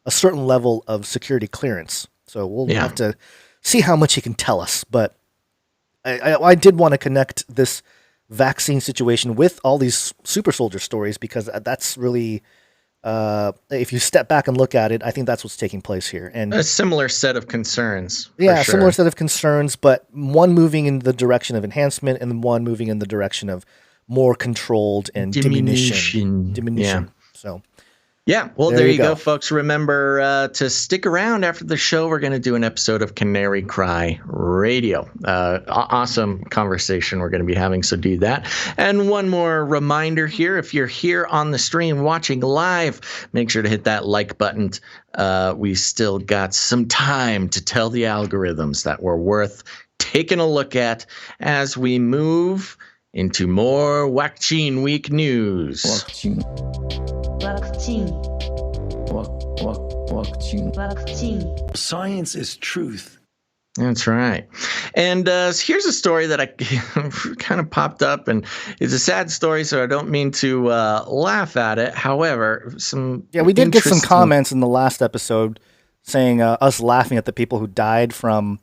a certain level of security clearance. So we'll have to see how much he can tell us. But I did want to connect this vaccine situation with all these super soldier stories, because that's really, if you step back and look at it, I think that's what's taking place here. And a similar set of concerns. Yeah, similar set of concerns, but one moving in the direction of enhancement and one moving in the direction of more controlled and diminution. Yeah. So... Yeah, well, there you go, folks. Remember to stick around after the show. We're going to do an episode of Canary Cry Radio. Awesome conversation we're going to be having, so do that. And one more reminder here, if you're here on the stream watching live, make sure to hit that like button. We still got some time to tell the algorithms that we're worth taking a look at as we move into more Waccine Week news. Waccine. Science is truth. That's right. And here's a story that I kind of popped up, and it's a sad story, so I don't mean to laugh at it. However, we did get some comments in the last episode saying us laughing at the people who died from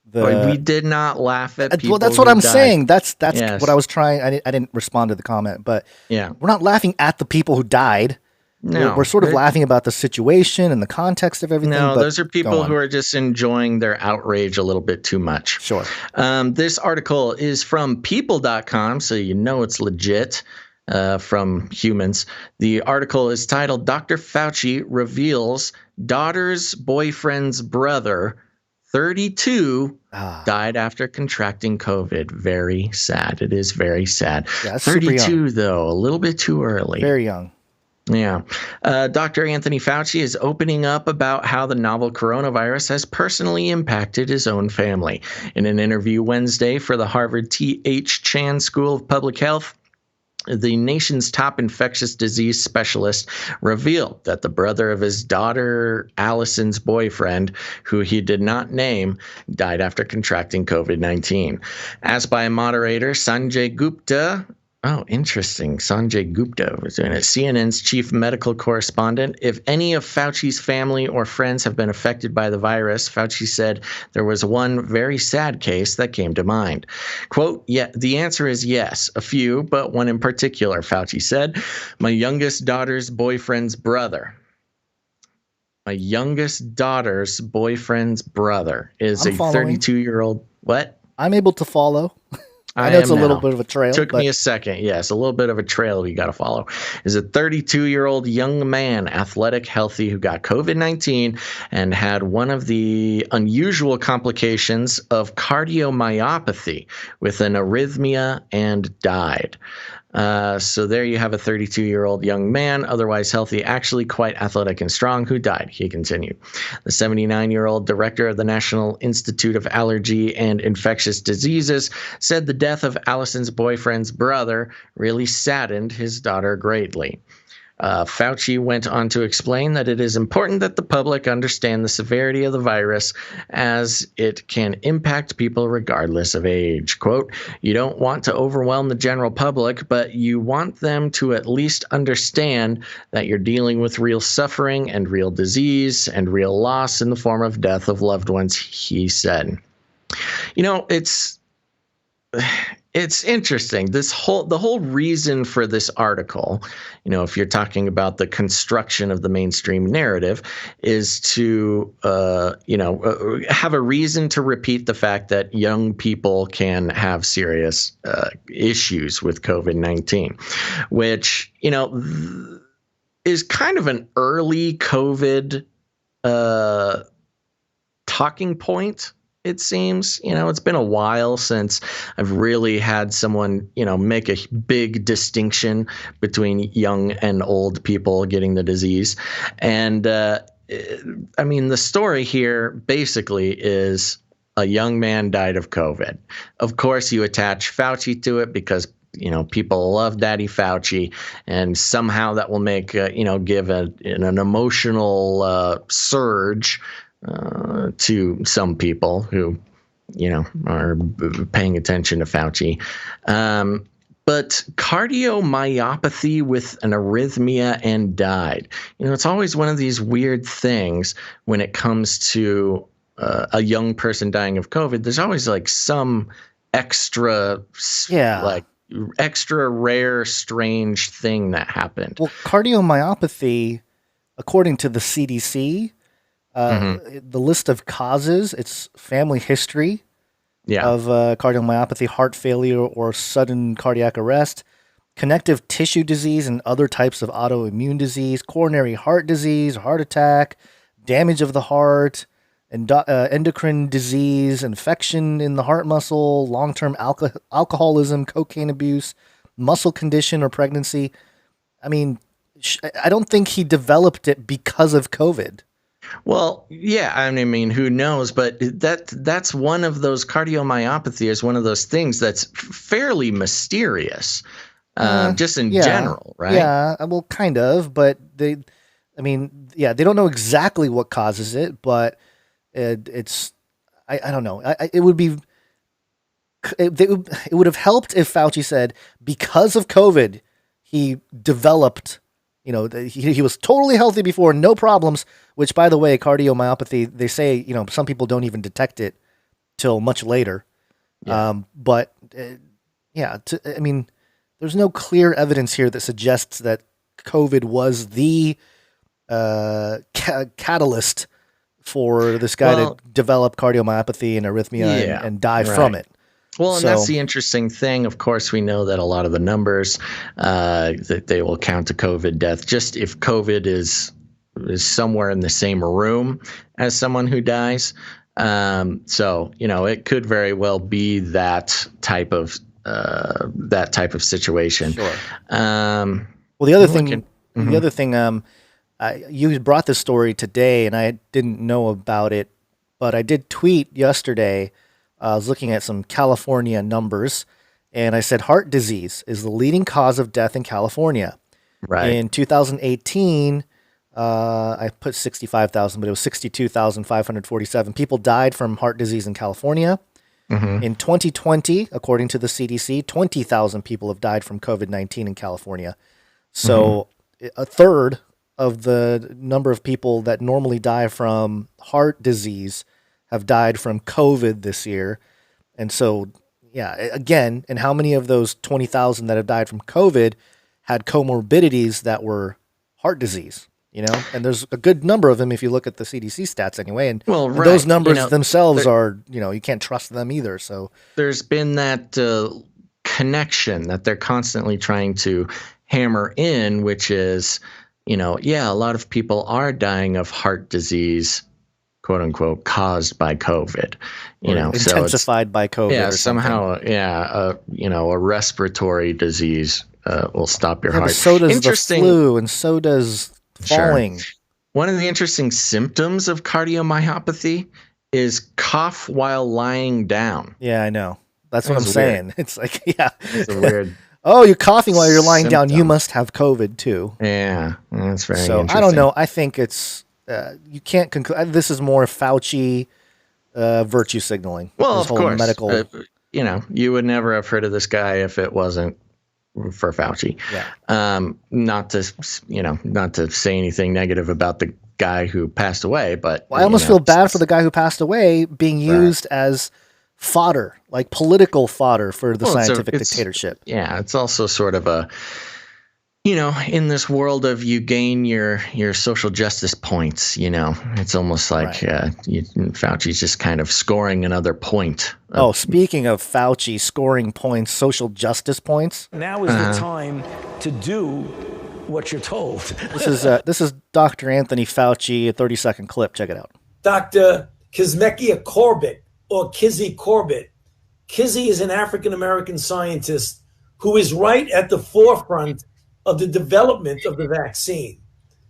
the. We did not laugh at people. Well, that's what I'm died. saying. That's Yes. what I was trying. I didn't respond to the comment, but yeah, we're not laughing at the people who died. No, we're sort of laughing about the situation and the context of everything. No, but those are people who are just enjoying their outrage a little bit too much. Sure. This article is from people.com, so you know it's legit from humans. The article is titled, Dr. Fauci reveals daughter's boyfriend's brother, 32, died after contracting COVID. Very sad. It is very sad. Yeah, 32, though, a little bit too early. Very young. Yeah. Dr. Anthony Fauci is opening up about how the novel coronavirus has personally impacted his own family. In an interview Wednesday for the Harvard T.H. Chan School of Public Health, the nation's top infectious disease specialist revealed that the brother of his daughter Allison's boyfriend, who he did not name, died after contracting COVID-19. Asked by a moderator, Sanjay Gupta, oh, interesting. Sanjay Gupta was doing it. CNN's chief medical correspondent. If any of Fauci's family or friends have been affected by the virus, Fauci said there was one very sad case that came to mind. Quote, yeah, the answer is yes, a few, but one in particular, Fauci said. My youngest daughter's boyfriend's brother. My youngest daughter's boyfriend's brother is a 32-year-old. What? I'm able to follow. I know it's a little bit of a trail. Took me a second. Yes, a little bit of a trail we got to follow. Is a 32-year-old young man, athletic, healthy, who got COVID-19 and had one of the unusual complications of cardiomyopathy with an arrhythmia and died. So there you have a 32-year-old young man, otherwise healthy, actually quite athletic and strong, who died, he continued. The 79-year-old director of the National Institute of Allergy and Infectious Diseases said the death of Allison's boyfriend's brother really saddened his daughter greatly. Fauci went on to explain that it is important that the public understand the severity of the virus as it can impact people regardless of age. Quote, you don't want to overwhelm the general public, but you want them to at least understand that you're dealing with real suffering and real disease and real loss in the form of death of loved ones, he said. You know, it's interesting. The whole reason for this article, you know, if you're talking about the construction of the mainstream narrative, is to, have a reason to repeat the fact that young people can have serious issues with COVID-19, which, you know, is kind of an early COVID talking point. It seems, you know, it's been a while since I've really had someone, you know, make a big distinction between young and old people getting the disease. And I mean, the story here basically is a young man died of COVID. Of course, you attach Fauci to it because, you know, people love Daddy Fauci, and somehow that will make, give an emotional surge to some people who, you know, are paying attention to Fauci. But cardiomyopathy with an arrhythmia and died. You know, it's always one of these weird things when it comes to a young person dying of COVID. There's always like some extra, extra rare, strange thing that happened. Well, cardiomyopathy, according to the CDC, the list of causes, it's family history of cardiomyopathy, heart failure, or sudden cardiac arrest, connective tissue disease and other types of autoimmune disease, coronary heart disease, heart attack, damage of the heart, endocrine disease, infection in the heart muscle, long-term alcoholism, cocaine abuse, muscle condition, or pregnancy. I mean, I don't think he developed it because of COVID. Well, yeah, I mean, who knows? But that's one of those cardiomyopathy is one of those things that's fairly mysterious, just in Yeah, general, right? yeah. Well, kind of, but I mean, yeah, they don't know exactly what causes it, but it's, I don't know. It would be, it would have helped if Fauci said because of COVID, he developed. He was totally healthy before, no problems. Which, by the way, cardiomyopathy, they say, some people don't even detect it till much later. Yeah. But yeah, I mean, there's no clear evidence here that suggests that COVID was the catalyst for this guy to develop cardiomyopathy and arrhythmia and die from it. Well, and that's the interesting thing. Of course, we know that a lot of the numbers that they will count to COVID death, just if COVID is somewhere in the same room as someone who dies. So, it could very well be that type of situation. Sure. Well, the other thing, you brought this story today, and I didn't know about it, but I did tweet yesterday. I was looking at some California numbers, and I said heart disease is the leading cause of death in California. Right. In 2018, I put 65,000, but it was 62,547 people died from heart disease in California. Mm-hmm. In 2020, according to the CDC, 20,000 people have died from COVID-19 in California. So a third of the number of people that normally die from heart disease have died from COVID this year. And so, yeah, again, and how many of those 20,000 that have died from COVID had comorbidities that were heart disease? And there's a good number of them if you look at the CDC stats anyway. And, and those numbers themselves are, you can't trust them either. So there's been that connection that they're constantly trying to hammer in, which is, a lot of people are dying of heart disease, quote unquote, caused by COVID, intensified by COVID. Yeah, or somehow, a respiratory disease will stop your heart. But so does the flu, and so does falling. Sure. One of the interesting symptoms of cardiomyopathy is cough while lying down. Yeah, I know. That's what I'm saying. It's like, yeah. It's a weird. Oh, you're coughing while you're lying down. You must have COVID too. Yeah, that's very interesting. I don't know. I think it's, you can't conclude. This is more Fauci virtue signaling. Well, of course. Medical. You would never have heard of this guy if it wasn't for Fauci. Yeah. Not to say anything negative about the guy who passed away, but I almost feel bad for the guy who passed away being used as fodder, like political fodder for the scientific dictatorship. Yeah, it's also sort of a, in this world of you gain your social justice points, it's almost like Fauci's just kind of scoring another point. Speaking of Fauci scoring points, social justice points. Now is the time to do what you're told. This is Dr. Anthony Fauci, a 30-second clip. Check it out. Dr. Kizzmekia Corbett, or Kizzy Corbett. Kizzy is an African-American scientist who is right at the forefront of the development of the vaccine.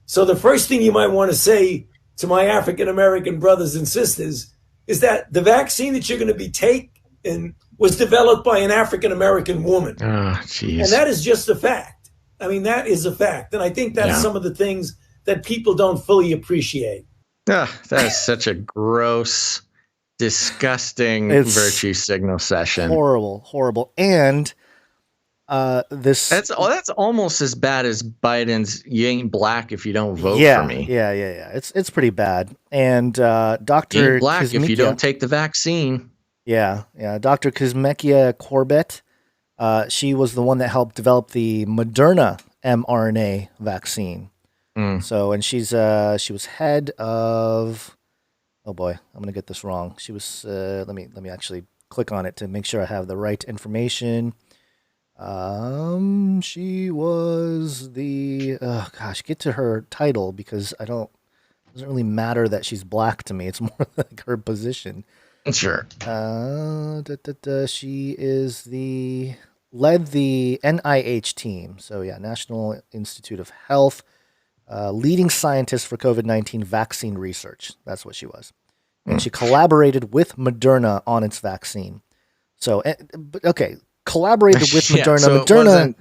So the first thing you might want to say to my African-American brothers and sisters is that the vaccine that you're going to be taking was developed by an African-American woman. Oh, jeez. And that is just a fact. I mean, that is a fact. And I think that's some of the things that people don't fully appreciate. That is such a gross, disgusting virtue signal session. Horrible. And that's almost as bad as Biden's "you ain't black if you don't vote for me." Yeah. It's pretty bad. And Dr. You ain't black if you don't take the vaccine. Yeah. Dr. Kizzmekia Corbett, she was the one that helped develop the Moderna mRNA vaccine. So, and she was head of. Oh boy, I'm gonna get this wrong. She was. Let me actually click on it to make sure I have the right information. She was the. Get to her title because it doesn't really matter that she's black to me. It's more like her position. Sure. She is led the NIH team. So yeah, National Institute of Health. leading scientist for COVID-19 vaccine research. That's what she was. And she collaborated with Moderna on its vaccine. So, okay, collaborated with Moderna. So Moderna.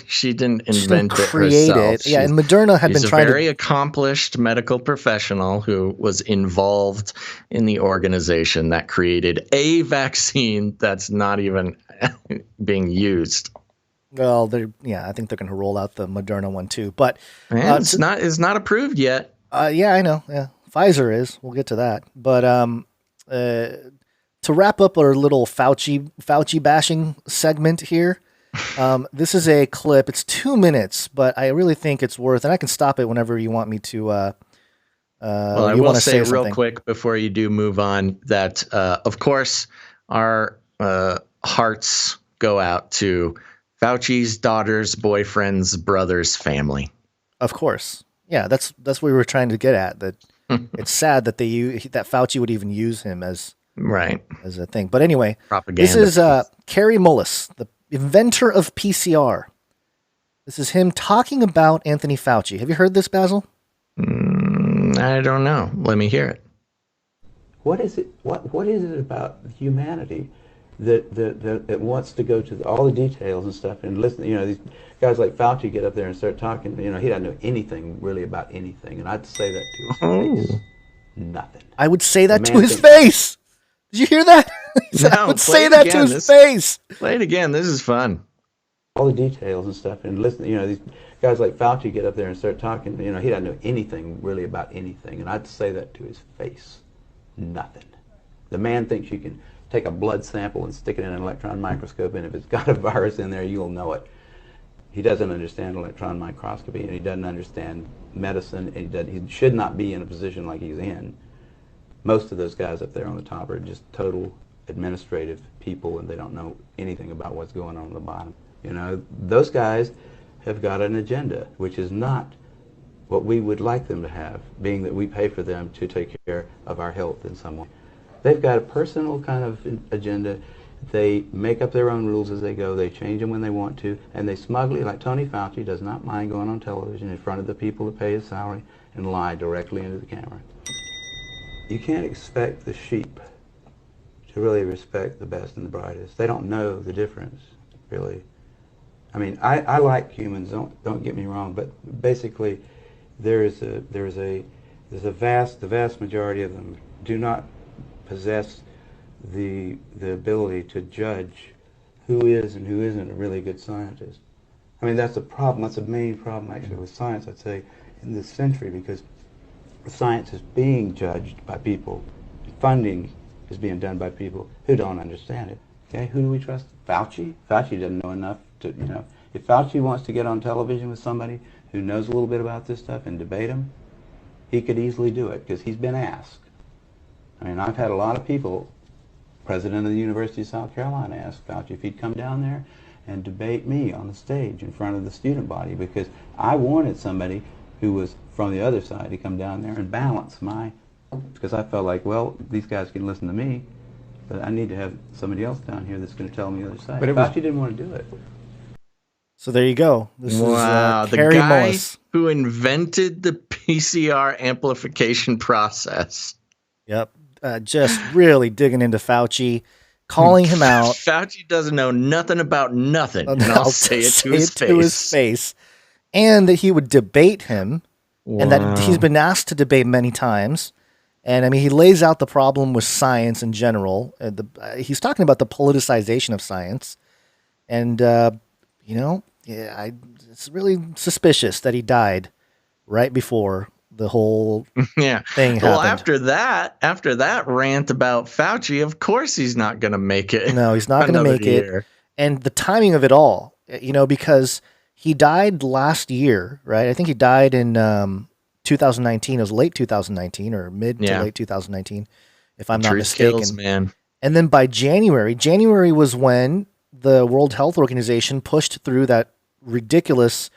She didn't invent She didn't it create herself. it. Yeah, and Moderna had been trying to. She's a very accomplished medical professional who was involved in the organization that created a vaccine that's not even being used. Well, I think they're going to roll out the Moderna one too, but it's not approved yet. Yeah, I know. Yeah, Pfizer is. We'll get to that. But to wrap up our little Fauci bashing segment here. This is a clip. It's 2 minutes, but I really think it's worth, and I can stop it whenever you want me to. Well, I will say real quick before you do move on that, of course, our hearts go out to Fauci's daughter's boyfriend's brother's family. Of course, yeah, that's what we were trying to get at. That it's sad that that Fauci would even use him as a thing. But anyway, propaganda. This is Kary Mullis, the inventor of PCR. This is him talking about Anthony Fauci. Have you heard this, Basil? I don't know. Let me hear it. What is it? What is it about humanity that wants to go to all the details and stuff and listen? You know, these guys like Fauci get up there and start talking. You know, he doesn't know anything really about anything, and I'd say that to his face. Nothing. I would say that to his face. Did you hear that? I would say that to his face. Play it again. This is fun. All the details and stuff and listen. You know, these guys like Fauci get up there and start talking. You know, he doesn't know anything really about anything, and I'd say that to his face. Nothing. The man thinks you can take a blood sample and stick it in an electron microscope, and if it's got a virus in there, you'll know it. He doesn't understand electron microscopy, and he doesn't understand medicine, and he should not be in a position like he's in. Most of those guys up there on the top are just total administrative people, and they don't know anything about what's going on the bottom. You know, those guys have got an agenda, which is not what we would like them to have, being that we pay for them to take care of our health in some way. They've got a personal kind of agenda. They make up their own rules as they go. They change them when they want to, and they smugly, like Tony Fauci, does not mind going on television in front of the people who pay his salary and lie directly into the camera. You can't expect the sheep to really respect the best and the brightest. They don't know the difference, really. I mean, I like humans. Don't get me wrong, but basically, the vast majority of them do not possess the ability to judge who is and who isn't a really good scientist. I mean, that's a problem. That's a main problem, actually, with science, I'd say, in this century, because science is being judged by people. Funding is being done by people who don't understand it. Okay, who do we trust? Fauci? Fauci doesn't know enough to, you know. If Fauci wants to get on television with somebody who knows a little bit about this stuff and debate him, he could easily do it, because he's been asked. I mean, I've had a lot of people, president of the University of South Carolina, ask Fauci if he'd come down there and debate me on the stage in front of the student body, because I wanted somebody who was from the other side to come down there and balance because I felt like, well, these guys can listen to me, but I need to have somebody else down here that's going to tell me the other side. But Fauci didn't want to do it. So there you go. This is the Kary guy Mullis, who invented the PCR amplification process. Yep. Just really digging into Fauci, calling him out. Fauci doesn't know nothing about nothing, and I'll say it to his face. And that he would debate him, and that he's been asked to debate many times. And I mean, he lays out the problem with science in general. He's talking about the politicization of science. And, it's really suspicious that he died right before the whole thing happened. Well, after that rant about Fauci, of course he's not going to make it. No, he's not going to make it. And the timing of it all, because he died last year, right? I think he died in 2019. It was late 2019 or mid to late 2019, if I'm not mistaken. Skills, man. And then by January was when the World Health Organization pushed through that ridiculous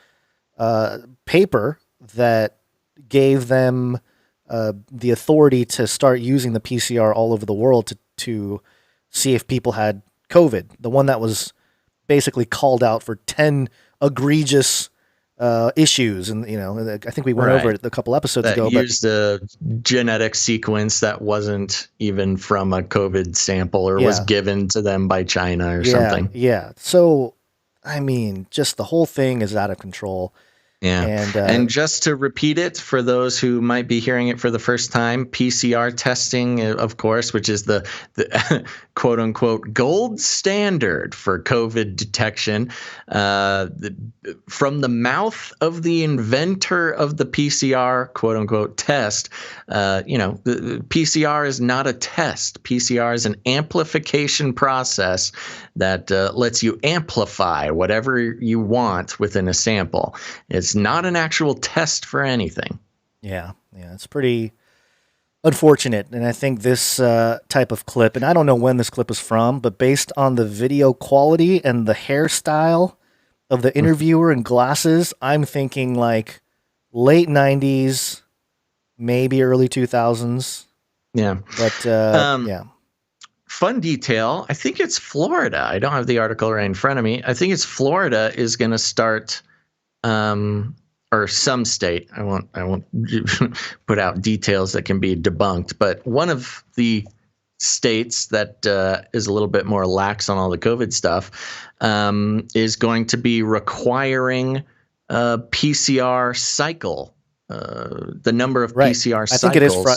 paper that gave them the authority to start using the PCR all over the world to see if people had COVID. The one that was basically called out for 10 egregious issues, and I think we went over it a couple episodes that ago. Used a genetic sequence that wasn't even from a COVID sample or was given to them by China or something. Yeah. So, I mean, just the whole thing is out of control. Yeah. And just to repeat it for those who might be hearing it for the first time, PCR testing, of course, which is the quote unquote gold standard for COVID detection, from the mouth of the inventor of the PCR quote unquote test, the PCR is not a test. PCR is an amplification process that lets you amplify whatever you want within a sample. It's not an actual test for anything. Yeah, it's pretty unfortunate. And I think this type of clip, and I don't know when this clip was from, but based on the video quality and the hairstyle of the interviewer and glasses, I'm thinking like late 90s, maybe early 2000s. Yeah. But yeah. Fun detail, I think it's Florida. I don't have the article right in front of me. I think it's Florida is going to start, or some state. I won't put out details that can be debunked, but one of the states that is a little bit more lax on all the COVID stuff is going to be requiring a PCR cycle. The number of PCR cycles.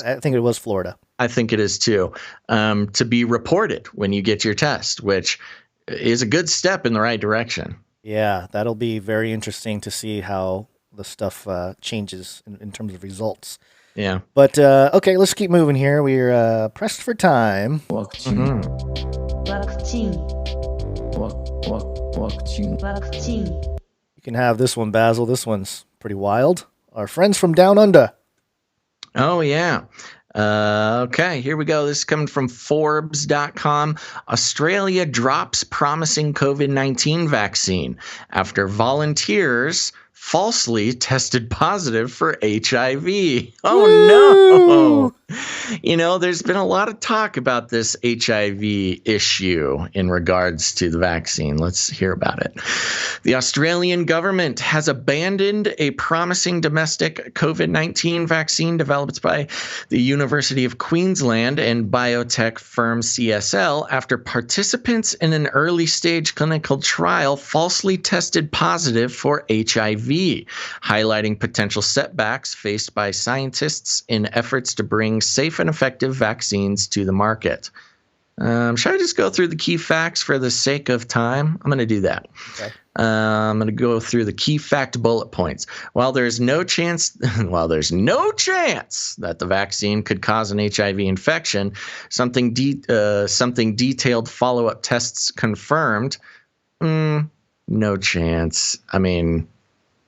I think it was Florida. I think it is too, to be reported when you get your test, which is a good step in the right direction. Yeah, that'll be very interesting to see how the stuff changes in terms of results. Yeah. But, okay, let's keep moving here. We're pressed for time. Waccine. You can have this one, Basil. This one's pretty wild. Our friends from Down Under. Oh, yeah. Okay, here we go. This is coming from Forbes.com. Australia drops promising COVID-19 vaccine after volunteers falsely tested positive for HIV. Oh, no. There's been a lot of talk about this HIV issue in regards to the vaccine. Let's hear about it. The Australian government has abandoned a promising domestic COVID-19 vaccine developed by the University of Queensland and biotech firm CSL after participants in an early-stage clinical trial falsely tested positive for HIV, highlighting potential setbacks faced by scientists in efforts to bring safe and effective vaccines to the market. Should I just go through the key facts for the sake of time? I'm going to do that. Okay. I'm going to go through the key fact bullet points. While there's no chance that the vaccine could cause an HIV infection, something detailed follow-up tests confirmed. No chance. I mean,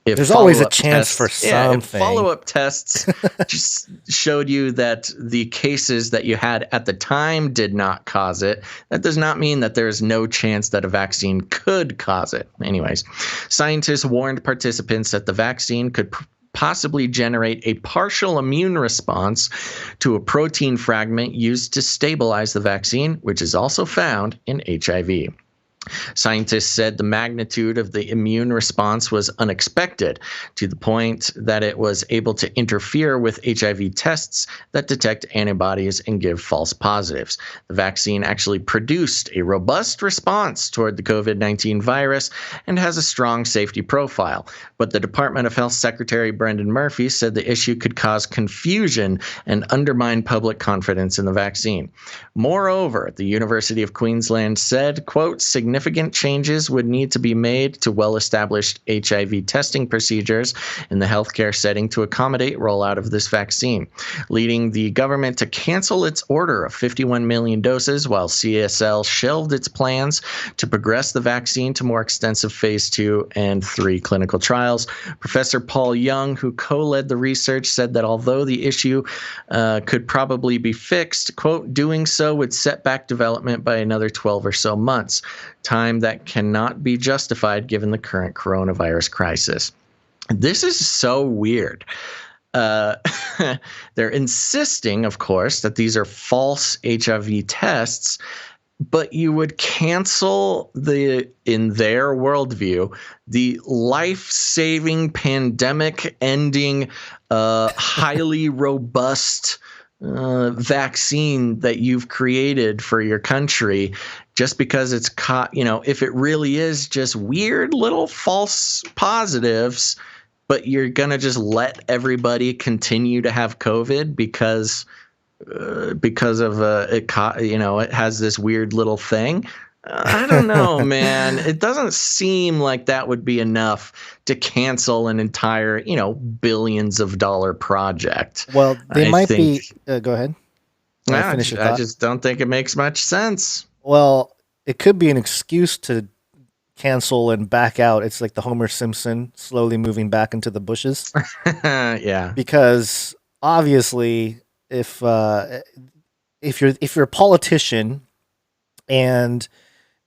there's always a chance for something. Yeah, if follow-up tests just showed you that the cases that you had at the time did not cause it, that does not mean that there's no chance that a vaccine could cause it. Anyways, scientists warned participants that the vaccine could possibly generate a partial immune response to a protein fragment used to stabilize the vaccine, which is also found in HIV. Scientists said the magnitude of the immune response was unexpected, to the point that it was able to interfere with HIV tests that detect antibodies and give false positives. The vaccine actually produced a robust response toward the COVID-19 virus and has a strong safety profile. But the Department of Health Secretary Brendan Murphy said the issue could cause confusion and undermine public confidence in the vaccine. Moreover, the University of Queensland said, quote, significant changes would need to be made to well-established HIV testing procedures in the healthcare setting to accommodate rollout of this vaccine, leading the government to cancel its order of 51 million doses while CSL shelved its plans to progress the vaccine to more extensive phase 2 and 3 clinical trials. Professor Paul Young, who co-led the research, said that although the issue could probably be fixed, quote, doing so would set back development by another 12 or so months, time that cannot be justified given the current coronavirus crisis. This is so weird. They're insisting, of course, that these are false HIV tests, but you would cancel in their worldview, the life-saving, pandemic-ending, highly robust vaccine that you've created for your country, just because it's if it really is just weird little false positives, but you're gonna just let everybody continue to have COVID because of it has this weird little thing. I don't know, man. It doesn't seem like that would be enough to cancel an entire, billions of dollar project. Well, they I might think, be. Go ahead. Finish your thought. I just don't think it makes much sense. Well, it could be an excuse to cancel and back out. It's like the Homer Simpson slowly moving back into the bushes. Yeah. Because obviously, if you're a politician and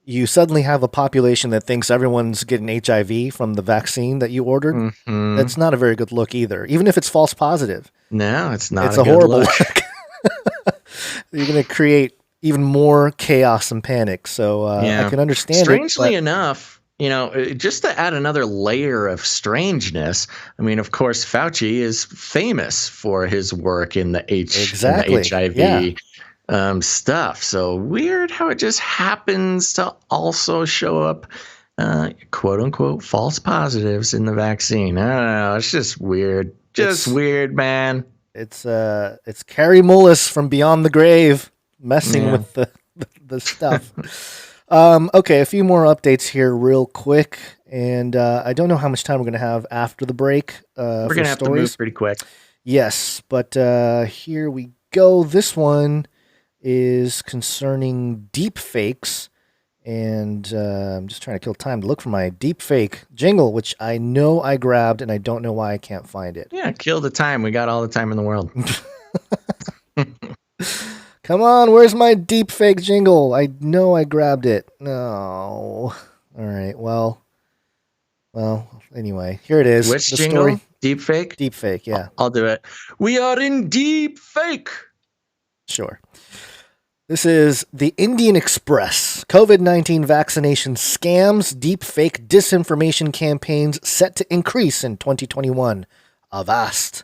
you suddenly have a population that thinks everyone's getting HIV from the vaccine that you ordered, that's not a very good look either. Even if it's false positive. No, it's not. It's a horrible look. You're going to create even more chaos and panic. So I can understand Strangely enough, just to add another layer of strangeness, I mean, of course, Fauci is famous for his work in the HIV stuff. So weird how it just happens to also show up, quote unquote, false positives in the vaccine. I don't know. It's just weird. Just weird, man. It's Carrie Mullis from Beyond the Grave messing with the stuff. Okay, a few more updates here real quick. And I don't know how much time we're going to have after the break. We're going to have to move pretty quick. Yes, but here we go. This one is concerning deep fakes. And I'm just trying to kill time to look for my deep fake jingle, which I know I grabbed, and I don't know why I can't find it. Yeah, kill the time. We got all the time in the world. Come on, where's my deep fake jingle? I know I grabbed it. No. All right, well, anyway, here it is. Which jingle? Story. Deep fake? Deep fake, yeah. I'll do it. We are in deep fake. Sure. This is the Indian Express. COVID-19 vaccination scams, deep fake disinformation campaigns set to increase in 2021. Avast.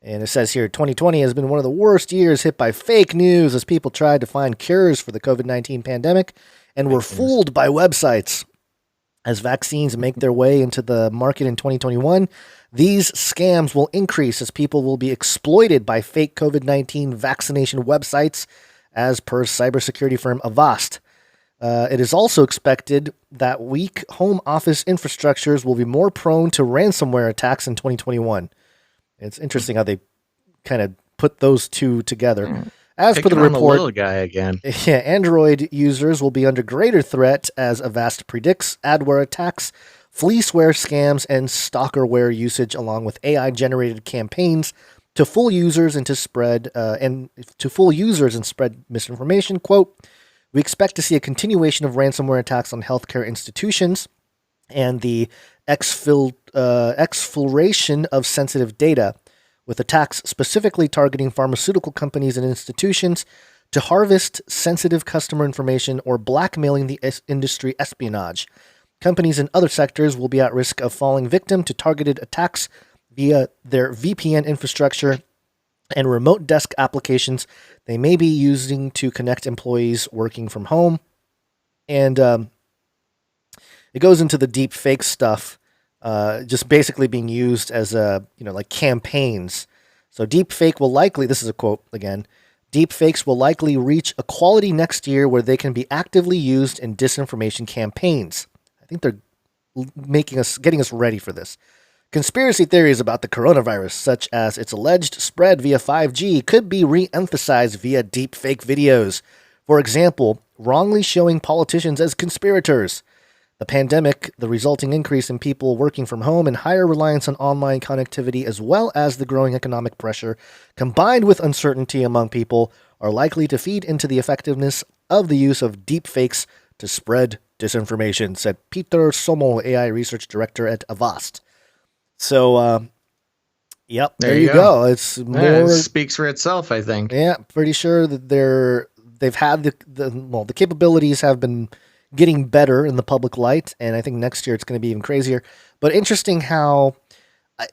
And it says here, 2020 has been one of the worst years hit by fake news as people tried to find cures for the COVID-19 pandemic and were fooled by websites. As vaccines make their way into the market in 2021, these scams will increase as people will be exploited by fake COVID-19 vaccination websites, as per cybersecurity firm Avast. It is also expected that weak home office infrastructures will be more prone to ransomware attacks in 2021. It's interesting how they kind of put those two together. As per the report, the little guy again. Yeah, Android users will be under greater threat as Avast predicts adware attacks, fleeceware scams, and stalkerware usage, along with AI-generated campaigns to fool users and spread misinformation. Quote, we expect to see a continuation of ransomware attacks on healthcare institutions and the exfiltration of sensitive data, with attacks specifically targeting pharmaceutical companies and institutions to harvest sensitive customer information or blackmailing the industry espionage. Companies in other sectors will be at risk of falling victim to targeted attacks via their VPN infrastructure and remote desk applications they may be using to connect employees working from home. And it goes into the deep fake stuff, just basically being used as like campaigns. So deep fake will likely, this is a quote again, deep fakes will likely reach a quality next year where they can be actively used in disinformation campaigns. I think they're getting us ready for this. Conspiracy theories about the coronavirus, such as its alleged spread via 5G, could be re-emphasized via deepfake videos. For example, wrongly showing politicians as conspirators. The pandemic, the resulting increase in people working from home, and higher reliance on online connectivity, as well as the growing economic pressure, combined with uncertainty among people, are likely to feed into the effectiveness of the use of deepfakes to spread disinformation, said Peter Somo, AI research director at Avast. So, yep, there you go. It's more. It speaks for itself, I think. Yeah, pretty sure that they've had the capabilities have been getting better in the public light, and I think next year it's going to be even crazier. But interesting how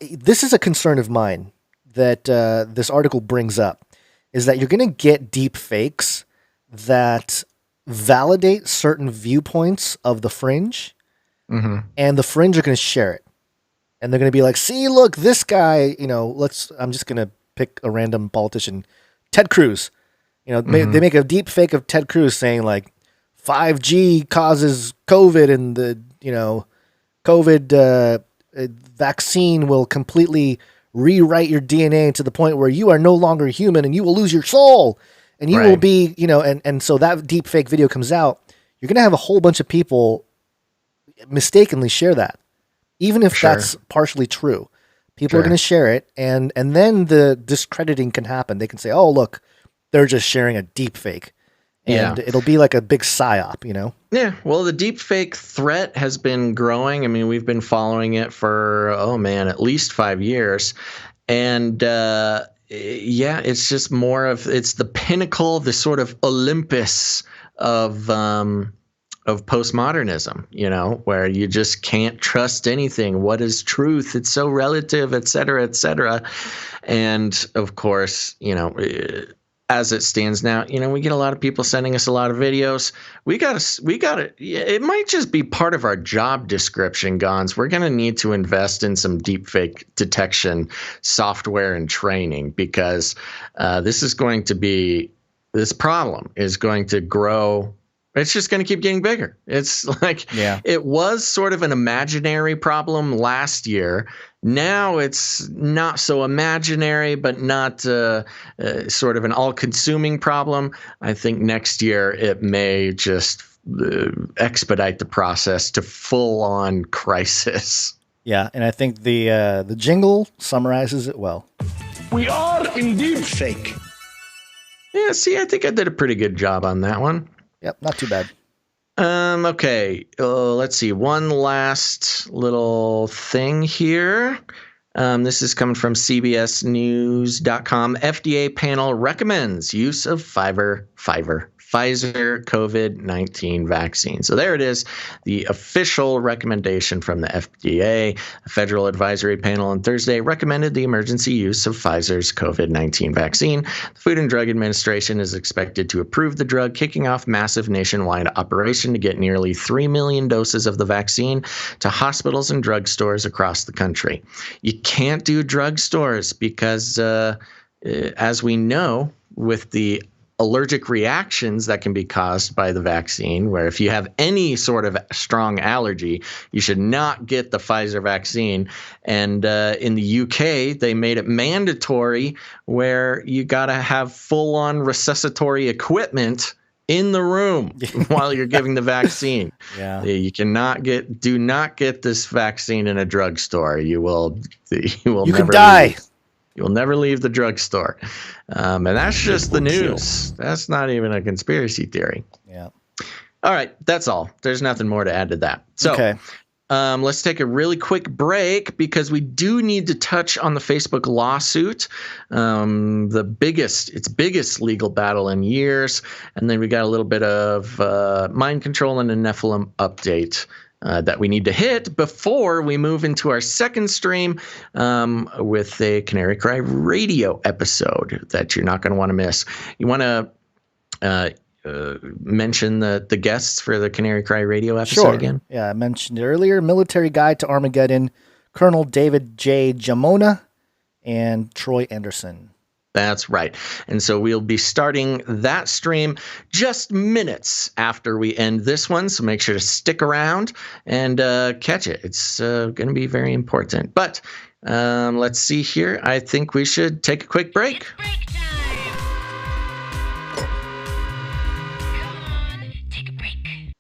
this is a concern of mine that this article brings up, is that you're going to get deep fakes that validate certain viewpoints of the fringe, and the fringe are going to share it. And they're going to be like, see, look, this guy, I'm just going to pick a random politician, Ted Cruz. They make a deep fake of Ted Cruz saying like 5G causes COVID, and the, COVID vaccine will completely rewrite your DNA to the point where you are no longer human and you will lose your soul. And you will be, and so that deep fake video comes out. You're going to have a whole bunch of people mistakenly share that, even if that's partially true. People are going to share it, and then the discrediting can happen. They can say, "Oh, look, they're just sharing a deep fake," and it'll be like a big psyop, Yeah, well, the deep fake threat has been growing. I mean, we've been following it for at least 5 years, and it's just it's the pinnacle, the sort of Olympus of postmodernism, where you just can't trust anything. What is truth? It's so relative, et cetera, et cetera. And of course, as it stands now, we get a lot of people sending us a lot of videos. We got to, it might just be part of our job description, Gons. We're going to need to invest in some deepfake detection software and training, because this problem is going to grow. It's just going to keep getting bigger. It's like, it was sort of an imaginary problem last year. Now it's not so imaginary, but not sort of an all-consuming problem. I think next year it may just expedite the process to full-on crisis. Yeah, and I think the jingle summarizes it well. We are indeed fake. Yeah, see, I think I did a pretty good job on that one. Yep, not too bad. Okay, let's see. One last little thing here. This is coming from CBSNews.com. FDA panel recommends use of Pfizer COVID-19 vaccine. So there it is, the official recommendation from the FDA. A federal advisory panel on Thursday recommended the emergency use of Pfizer's COVID-19 vaccine. The Food and Drug Administration is expected to approve the drug, kicking off massive nationwide operation to get nearly 3 million doses of the vaccine to hospitals and drugstores across the country. You can't do drugstores because, as we know, with the allergic reactions that can be caused by the vaccine, where if you have any sort of strong allergy, you should not get the Pfizer vaccine. And in the UK, they made it mandatory where you got to have full-on resuscitory equipment in the room while you're giving the vaccine. You do not get this vaccine in a drugstore. You will never die. You will never leave the drugstore. And that's just the news. That's not even a conspiracy theory. Yeah. All right. That's all. There's nothing more to add to that. So let's take a really quick break, because we do need to touch on the Facebook lawsuit, its biggest legal battle in years. And then we got a little bit of mind control and a Nephilim update that we need to hit before we move into our second stream with a Canary Cry radio episode that you're not going to want to miss. You want to mention the guests for the Canary Cry radio episode again? Yeah, I mentioned it earlier. Military Guide to Armageddon, Colonel David J. Jamona, and Troy Anderson. That's right. And so we'll be starting that stream just minutes after we end this one. So make sure to stick around and catch it. It's going to be very important. But let's see here. I think we should take a quick break. It's break time. Come on, take a break.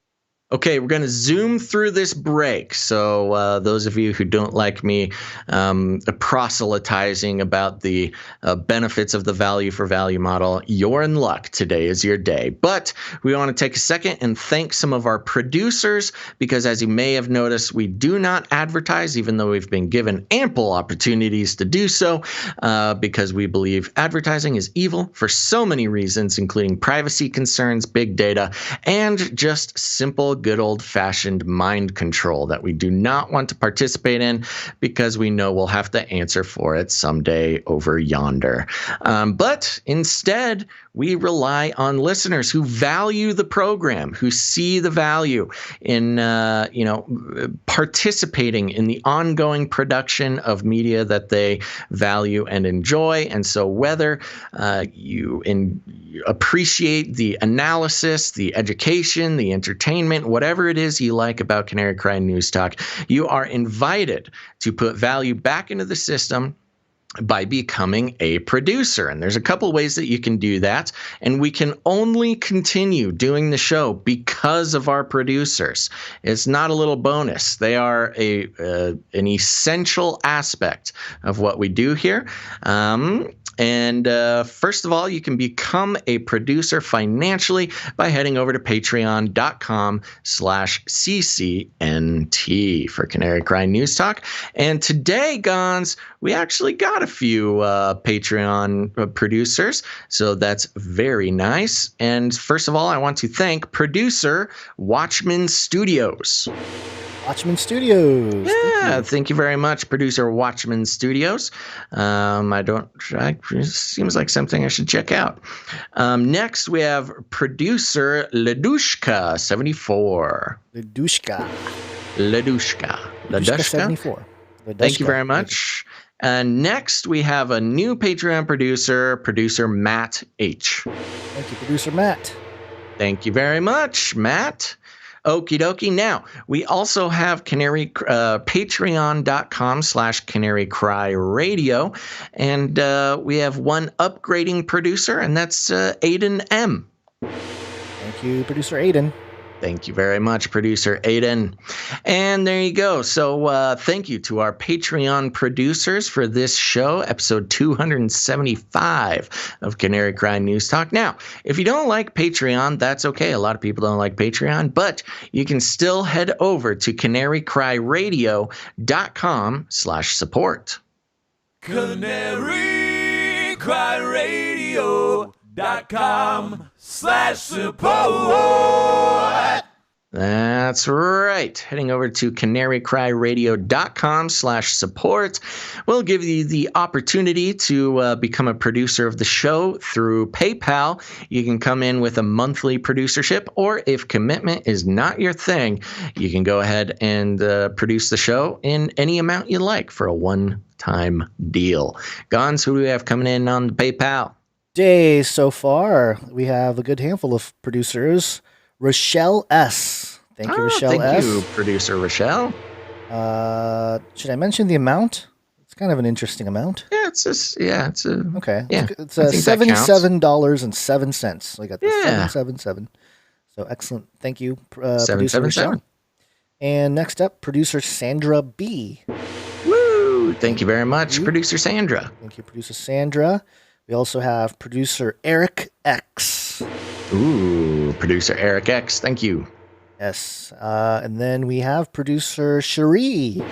Okay, we're going to zoom through this break. So those of you who don't like me proselytizing about the benefits of the value for value model, you're in luck. Today is your day. But we want to take a second and thank some of our producers, because as you may have noticed, we do not advertise, even though we've been given ample opportunities to do so, because we believe advertising is evil for so many reasons, including privacy concerns, big data, and just simple, good old-fashioned mind control that we do not want to participate in, because we know we'll have to answer for it someday over yonder. But instead, we rely on listeners who value the program, who see the value in, participating in the ongoing production of media that they value and enjoy. And so whether you appreciate the analysis, the education, the entertainment, whatever it is you like about Canary Cry News Talk, you are invited to put value back into the system by becoming a producer. And there's a couple ways that you can do that. And we can only continue doing the show because of our producers. It's not a little bonus. They are an essential aspect of what we do here. And first of all, you can become a producer financially by heading over to patreon.com/CCNT for Canary Cry News Talk. And today, Gons, we actually got a few Patreon producers, so that's very nice. And first of all, I want to thank producer Watchman Studios. Watchman Studios. Yeah, thank you very much, producer Watchman Studios. It seems like something I should check out. Next, we have producer Ledushka74. Ledushka 74. Thank you very much. And next, we have a new Patreon producer, producer Matt H. Thank you, producer Matt. Thank you very much, Matt. Okie dokie. Now, we also have patreon.com/Canary Cry Radio. And we have one upgrading producer, and that's Aiden M. Thank you, producer Aiden. Thank you very much, producer Aiden. And there you go. So thank you to our Patreon producers for this show, episode 275 of Canary Cry News Talk. Now, if you don't like Patreon, that's okay. A lot of people don't like Patreon, but you can still head over to canarycryradio.com/support. canarycryradio.com/support. That's right. Heading over to canarycryradio.com/support will give you the opportunity to become a producer of the show through PayPal. You can come in with a monthly producership, or if commitment is not your thing, you can go ahead and produce the show in any amount you like for a one-time deal. Gons, who do we have coming in on the PayPal? Day so far, we have a good handful of producers. Rochelle S. Thank you, Rochelle S. Thank you, producer Rochelle. Should I mention the amount? It's kind of an interesting amount. Yeah, it's $7.07. I got the 777. So excellent. Thank you, producer Rochelle. And next up, producer Sandra B. Woo! Thank you very much, producer Sandra. Thank you, producer Sandra. We also have producer Eric X. Ooh, producer Eric X. Thank you. Yes. And then we have producer Cherie.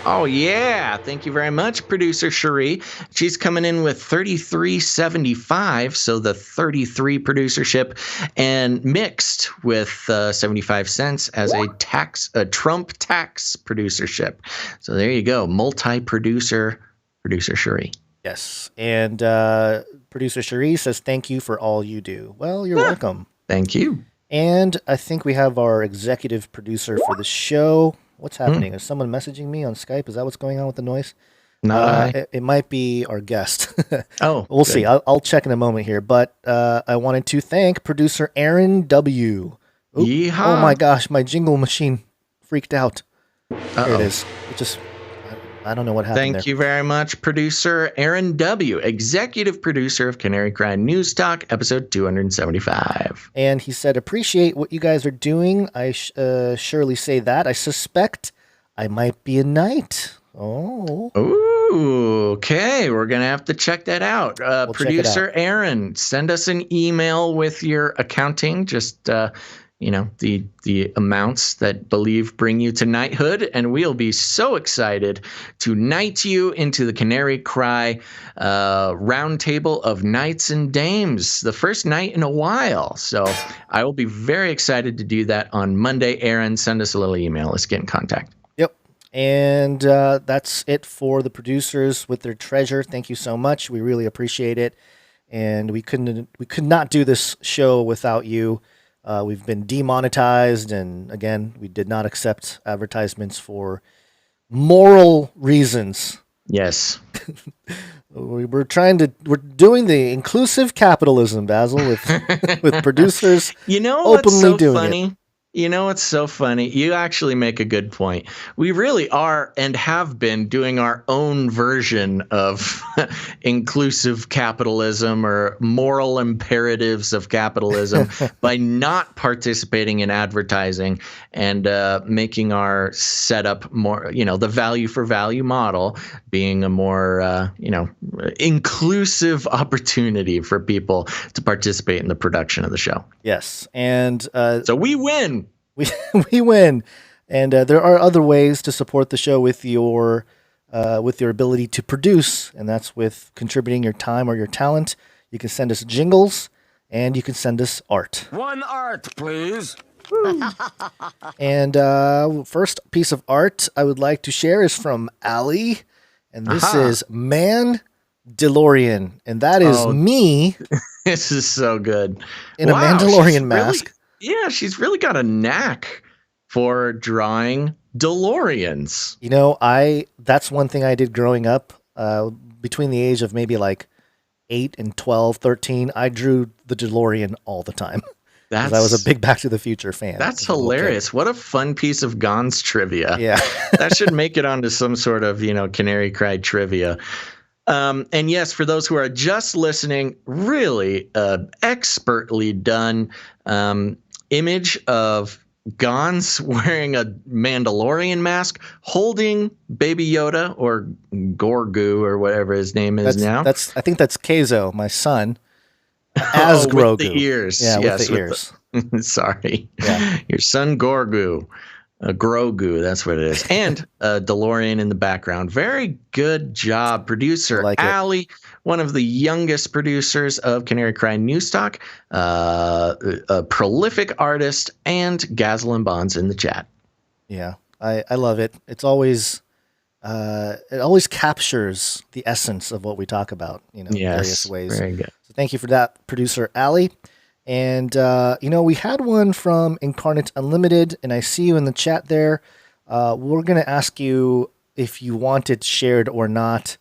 Oh, yeah. Thank you very much, producer Cherie. She's coming in with $33.75, so the 33 producership, and mixed with 75 cents as a Trump tax producership. So there you go. Multi-producer, producer Cherie. Yes. And producer Cherie says, thank you for all you do. Well, you're welcome. Thank you. And I think we have our executive producer for the show. What's happening? Is someone messaging me on Skype? Is that what's going on with the noise? No. It might be our guest. Oh, we'll see. I'll check in a moment here. But I wanted to thank producer Aaron W. Yeehaw. Oh my gosh, my jingle machine freaked out. There it is. I don't know what happened there. Thank you very much, producer Aaron W., executive producer of Canary Cry News Talk, episode 275. And he said, appreciate what you guys are doing. I surely say that. I suspect I might be a knight. Oh. Ooh, okay. We're going to have to check that out. We'll Producer check it out. Aaron, send us an email with your accounting, just, the amounts that believe bring you to knighthood, and we'll be so excited to knight you into the Canary Cry round table of knights and dames, the first night in a while. So I will be very excited to do that on Monday. Aaron, send us a little email. Let's get in contact. Yep. And that's it for the producers with their treasure. Thank you so much. We really appreciate it. And we could not do this show without you. We've been demonetized, and again, we did not accept advertisements for moral reasons. Yes. We're doing the inclusive capitalism, Basil, with producers openly doing it. You know what's so funny? You actually make a good point. We really are and have been doing our own version of inclusive capitalism or moral imperatives of capitalism by not participating in advertising and making our setup more, the value for value model being a more, inclusive opportunity for people to participate in the production of the show. Yes. And so we win. We win. And there are other ways to support the show with your ability to produce, and that's with contributing your time or your talent. You can send us jingles, and you can send us art. One art, please. And first piece of art I would like to share is from Allie, and this is Man DeLorean, and that is me. This is so good. In a Mandalorian mask. She's really got a knack for drawing DeLoreans. That's one thing I did growing up. Between the age of maybe like 8 and 12, 13, I drew the DeLorean all the time. Because I was a big Back to the Future fan. That's hilarious. What a fun piece of Gon's trivia. Yeah. That should make it onto some sort of, Canary Cry trivia. And yes, for those who are just listening, really expertly done image of Gon's wearing a Mandalorian mask, holding Baby Yoda or Gorgu or whatever his name is now. I think that's Keizo, my son, as Grogu. With the ears. Yeah, yes, with the ears. Sorry. Yeah. Your son Gorgu. Grogu, that's what it is. And DeLorean in the background. Very good job, producer Allie, one of the youngest producers of Canary Cry News Talk, a prolific artist, and Gazel and Bonds in the chat. Yeah, I love it. It's always it always captures the essence of what we talk about, various ways. Very good. So thank you for that, producer Allie. And, we had one from Incarnate Unlimited, and I see you in the chat there. We're going to ask you if you want it shared or not,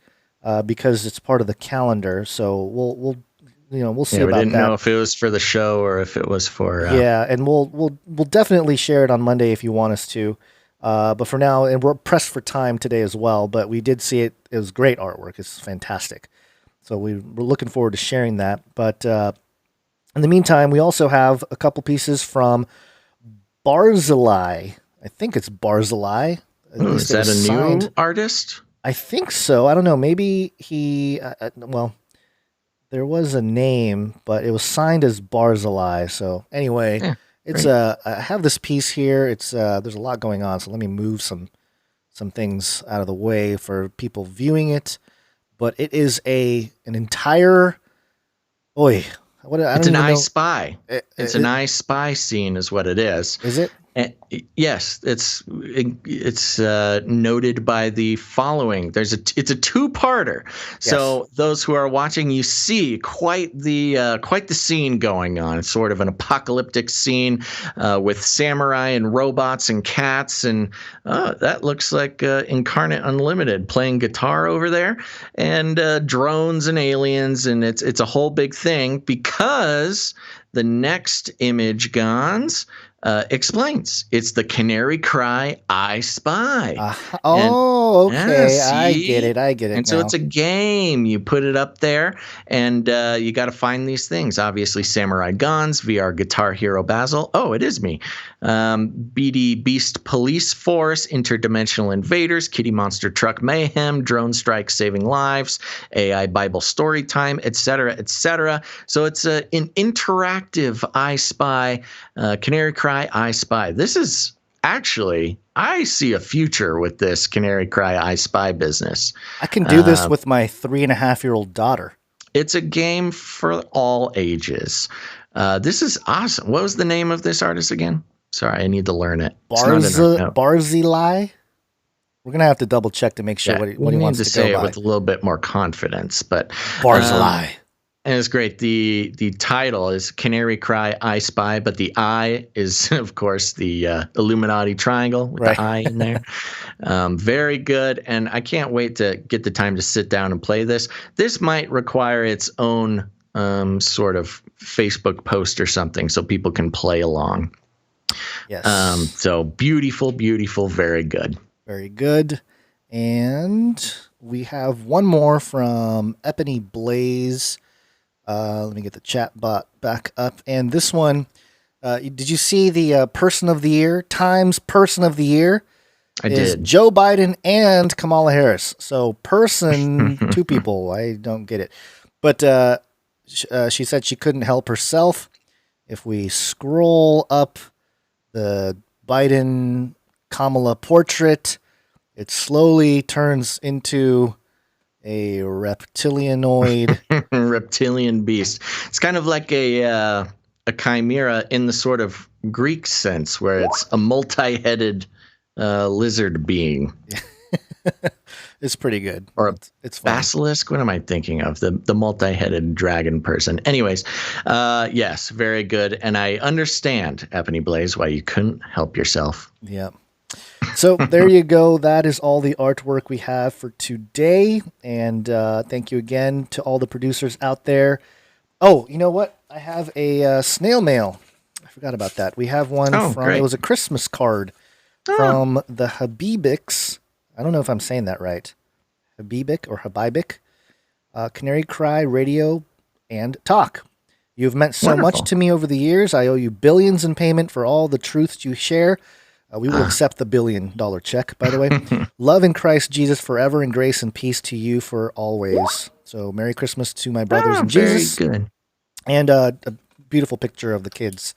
because it's part of the calendar. So we'll see about that. We didn't know if it was for the show or if it was for. Yeah, and we'll definitely share it on Monday if you want us to. But for now, and we're pressed for time today as well. But we did see it. It was great artwork. It's fantastic. So we're looking forward to sharing that. But in the meantime, we also have a couple pieces from Barzilai. I think it's Barzilai. Is that a new artist? I think so. I don't know. Maybe he, there was a name, but it was signed as Barzilai. So anyway, I have this piece here. It's there's a lot going on, so let me move some things out of the way for people viewing it. But it is an entire, it's an I Spy. It's an I Spy scene, is what it is. Is it? Yes, it's noted by the following. It's a two-parter. Yes. So those who are watching, you see quite the scene going on. It's sort of an apocalyptic scene with samurai and robots and cats, and that looks like Incarnate Unlimited playing guitar over there, and drones and aliens, and it's a whole big thing because the next image, Gons, explains. It's the Canary Cry I Spy. Okay. Yeah, I get see? it. I get it And now. so it's a game. You put it up there, and you got to find these things. Obviously, Samurai Guns, VR Guitar Hero Basil. Oh, it is me. BD Beast Police Force, Interdimensional Invaders, Kitty Monster Truck Mayhem, Drone Strike Saving Lives, AI Bible Story Time, etc., etc. So it's an interactive I Spy, Canary Cry I Spy. This is actually, I see a future with this Canary Cry I Spy business. I can do this with my 3.5-year-old daughter. It's a game for all ages. This is awesome. What was the name of this artist again? Sorry, I need to learn it. Barzilai? We're going to have to double check to make sure what he wants to say go it by. with a little bit more confidence, but Barzilai. And it's great. The title is Canary Cry I Spy, but the I is, of course, the Illuminati triangle with the I in there. Very good. And I can't wait to get the time to sit down and play this. This might require its own sort of Facebook post or something so people can play along. Yes. So beautiful, beautiful, very good. Very good. And we have one more from Ebony Blaze. Let me get the chat bot back up. And this one, did you see the Person of the Year? Times Person of the Year is did. Joe Biden and Kamala Harris. So person, two people. I don't get it. But she said she couldn't help herself. If we scroll up the Biden Kamala portrait, it slowly turns into a reptilianoid reptilian beast. It's kind of like a chimera in the sort of Greek sense, where it's a multi-headed lizard being. It's pretty good. Or it's fun. basilisk. What am I thinking of? The multi-headed dragon person. Anyways, yes, very good. And I understand, Ebony Blaze, why you couldn't help yourself. Yeah. So there you go. That is all the artwork we have for today. And thank you again to all the producers out there. Oh, you know what? I have a snail mail. I forgot about that. We have one great. It was a Christmas card from the Habibics. I don't know if I'm saying that right. Habibic or Habibik. Canary Cry Radio and Talk. You've meant so much to me over the years. I owe you billions in payment for all the truths you share. We will accept the $1 billion check, by the way. Love in Christ Jesus forever, and grace and peace to you for always. So Merry Christmas to my brothers in Jesus. Very good. And a beautiful picture of the kids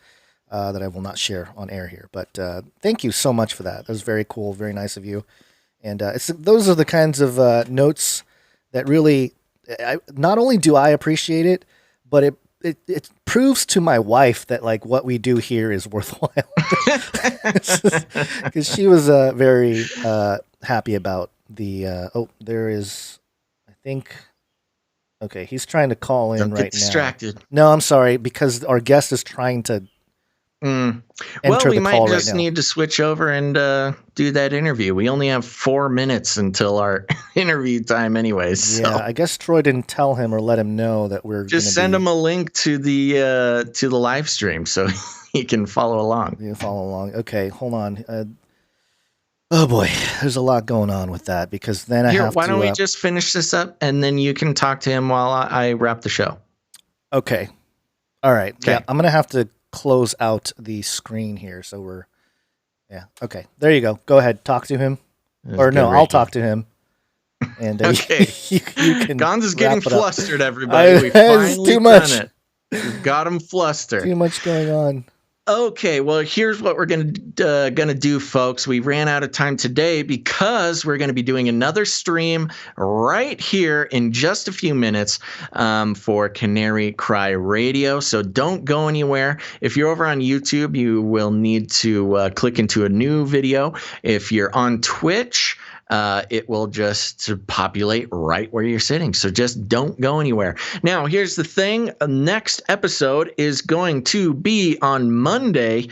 that I will not share on air here. But thank you so much for that. That was very cool, very nice of you. And those are the kinds of notes that really, not only do I appreciate it, but it proves to my wife that like what we do here is worthwhile. Because she was very happy about the. There is, I think. Okay, he's trying to call in Don't right get distracted. now. No, I'm sorry, because our guest is trying to. Well, enter we the might call just right now. need to switch over and do that interview. We only have 4 minutes until our interview time, anyways. So. Yeah, I guess Troy didn't tell him or let him know that we're just send him a link to the live stream so he can follow along. You can follow along. Okay, hold on. Oh boy, there's a lot going on with that because then I have to. Why don't we just finish this up and then you can talk to him while I wrap the show. Okay. All right. Okay. Yeah, I'm gonna have to close out the screen here, so we're. Yeah. Okay. There you go. Go ahead. Talk to him, or no, I'll talk to him. And okay, you can. Gons is getting wrap it up. flustered. Everybody, we finally too much. done it. We've got him flustered. Too much going on. Okay, well, here's what we're gonna do, folks. We ran out of time today because we're gonna be doing another stream right here in just a few minutes for Canary Cry Radio. So don't go anywhere. If you're over on YouTube, you will need to click into a new video. If you're on Twitch, it will just populate right where you're sitting. So just don't go anywhere. Now, here's the thing. Next episode is going to be on Monday,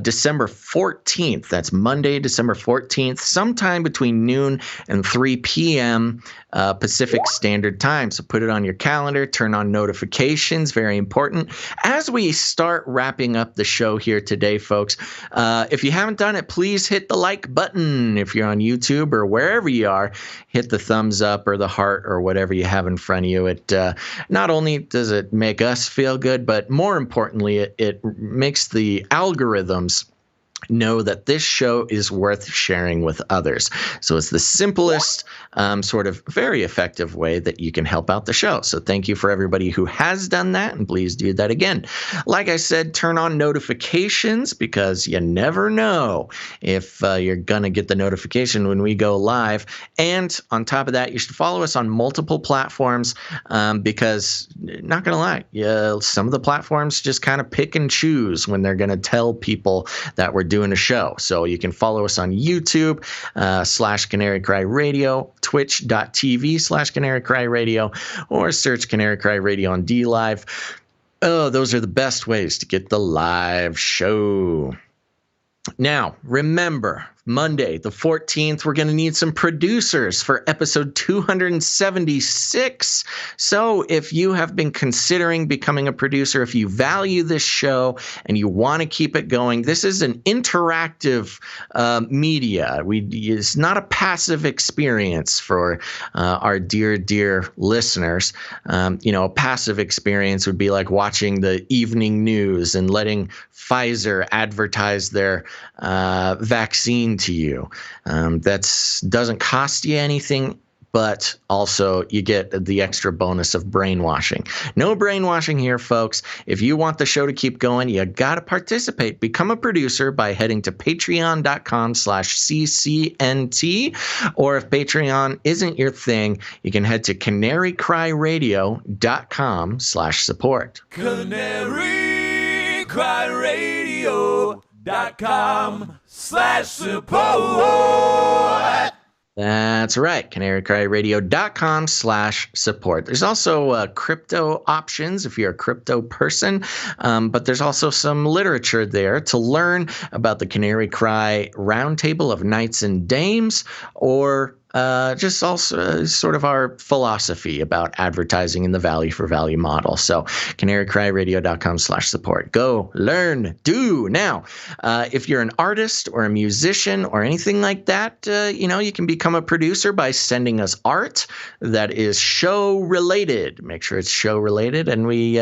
December 14th. That's Monday, December 14th, sometime between noon and 3 p.m. Pacific Standard Time. So put it on your calendar, turn on notifications, very important. As we start wrapping up the show here today, folks, if you haven't done it, please hit the like button. If you're on YouTube or wherever you are, hit the thumbs up or the heart or whatever you have in front of you. It not only does it make us feel good, but more importantly, it makes the algorithms know that this show is worth sharing with others. So it's the simplest, sort of very effective way that you can help out the show. So thank you for everybody who has done that, and please do that again. Like I said, turn on notifications because you never know if you're going to get the notification when we go live. And on top of that, you should follow us on multiple platforms because, not going to lie, some of the platforms just kind of pick and choose when they're going to tell people that we're doing a show. So you can follow us on YouTube /Canary Cry Radio, twitch.tv /Canary Cry Radio, or search Canary Cry Radio on DLive. Oh, those are the best ways to get the live show. Now, remember, Monday, the 14th, we're going to need some producers for episode 276. So if you have been considering becoming a producer, if you value this show and you want to keep it going, this is an interactive media. It's not a passive experience for our dear listeners. A passive experience would be like watching the evening news and letting Pfizer advertise their vaccine to you. That doesn't cost you anything, but also you get the extra bonus of brainwashing. No brainwashing here, folks. If you want the show to keep going, you got to participate. Become a producer by heading to patreon.com/CCNT, or if Patreon isn't your thing, you can head to canarycryradio.com/support. canarycryradio.com/support. That's right, canarycryradio.com/support. There's also crypto options if you're a crypto person, but there's also some literature there to learn about the Canary Cry Roundtable of Knights and Dames, or just also sort of our philosophy about advertising and the value for value model. So canarycryradio.com/support. Go, learn, do. Now, if you're an artist or a musician or anything like that, you can become a producer by sending us art that is show related. Make sure it's show related, and we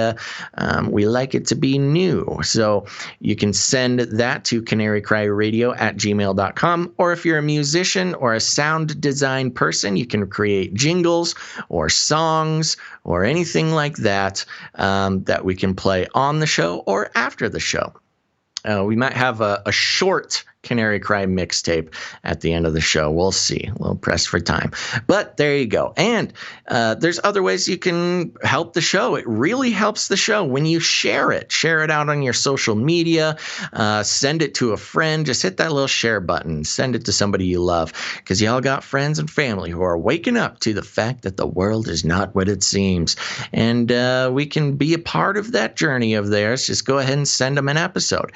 like it to be new. So you can send that to canarycryradio@gmail.com, or if you're a musician or a sound design person, you can create jingles or songs or anything like that that we can play on the show or after the show. We might have a short Canary Cry mixtape at the end of the show. We'll see. A little pressed for time. But there you go. And there's other ways you can help the show. It really helps the show when you share it. Share it out on your social media. Send it to a friend. Just hit that little share button. Send it to somebody you love, because y'all got friends and family who are waking up to the fact that the world is not what it seems. And we can be a part of that journey of theirs. Just go ahead and send them an episode.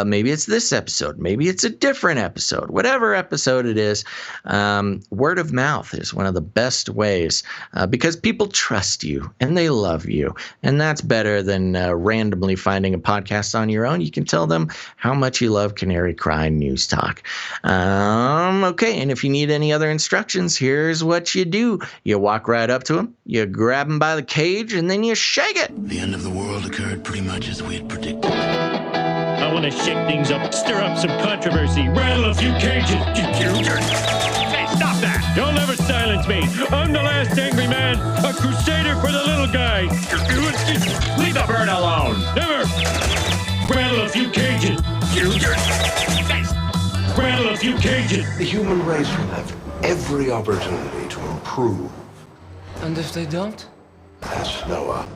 Maybe it's this episode. Maybe it's a different episode. Whatever episode it is, word of mouth is one of the best ways, because people trust you and they love you, and that's better than randomly finding a podcast on your own. You can tell them how much you love Canary Cry News Talk. Okay, and if you need any other instructions, here's what you do. You walk right up to them, you grab them by the cage, and then you shake it. The end of the world occurred pretty much as we had predicted. I want to shake things up, stir up some controversy, rattle a few cages. Hey, stop that! You'll never silence me. I'm the last angry man, a crusader for the little guy. Leave the bird alone. Never. Rattle a few cages. Rattle a few cages. The human race will have every opportunity to improve. And if they don't? Ask Noah.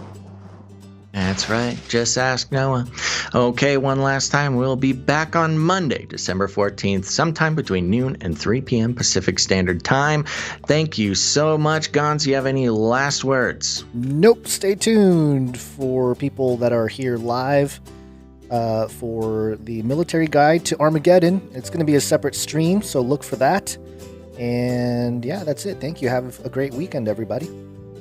That's right. Just ask Noah. Okay, one last time. We'll be back on Monday, December 14th, sometime between noon and 3 p.m. Pacific Standard Time. Thank you so much. Gons, you have any last words? Nope. Stay tuned for people that are here live for the Military Guide to Armageddon. It's going to be a separate stream, so look for that. And yeah, that's it. Thank you. Have a great weekend, everybody.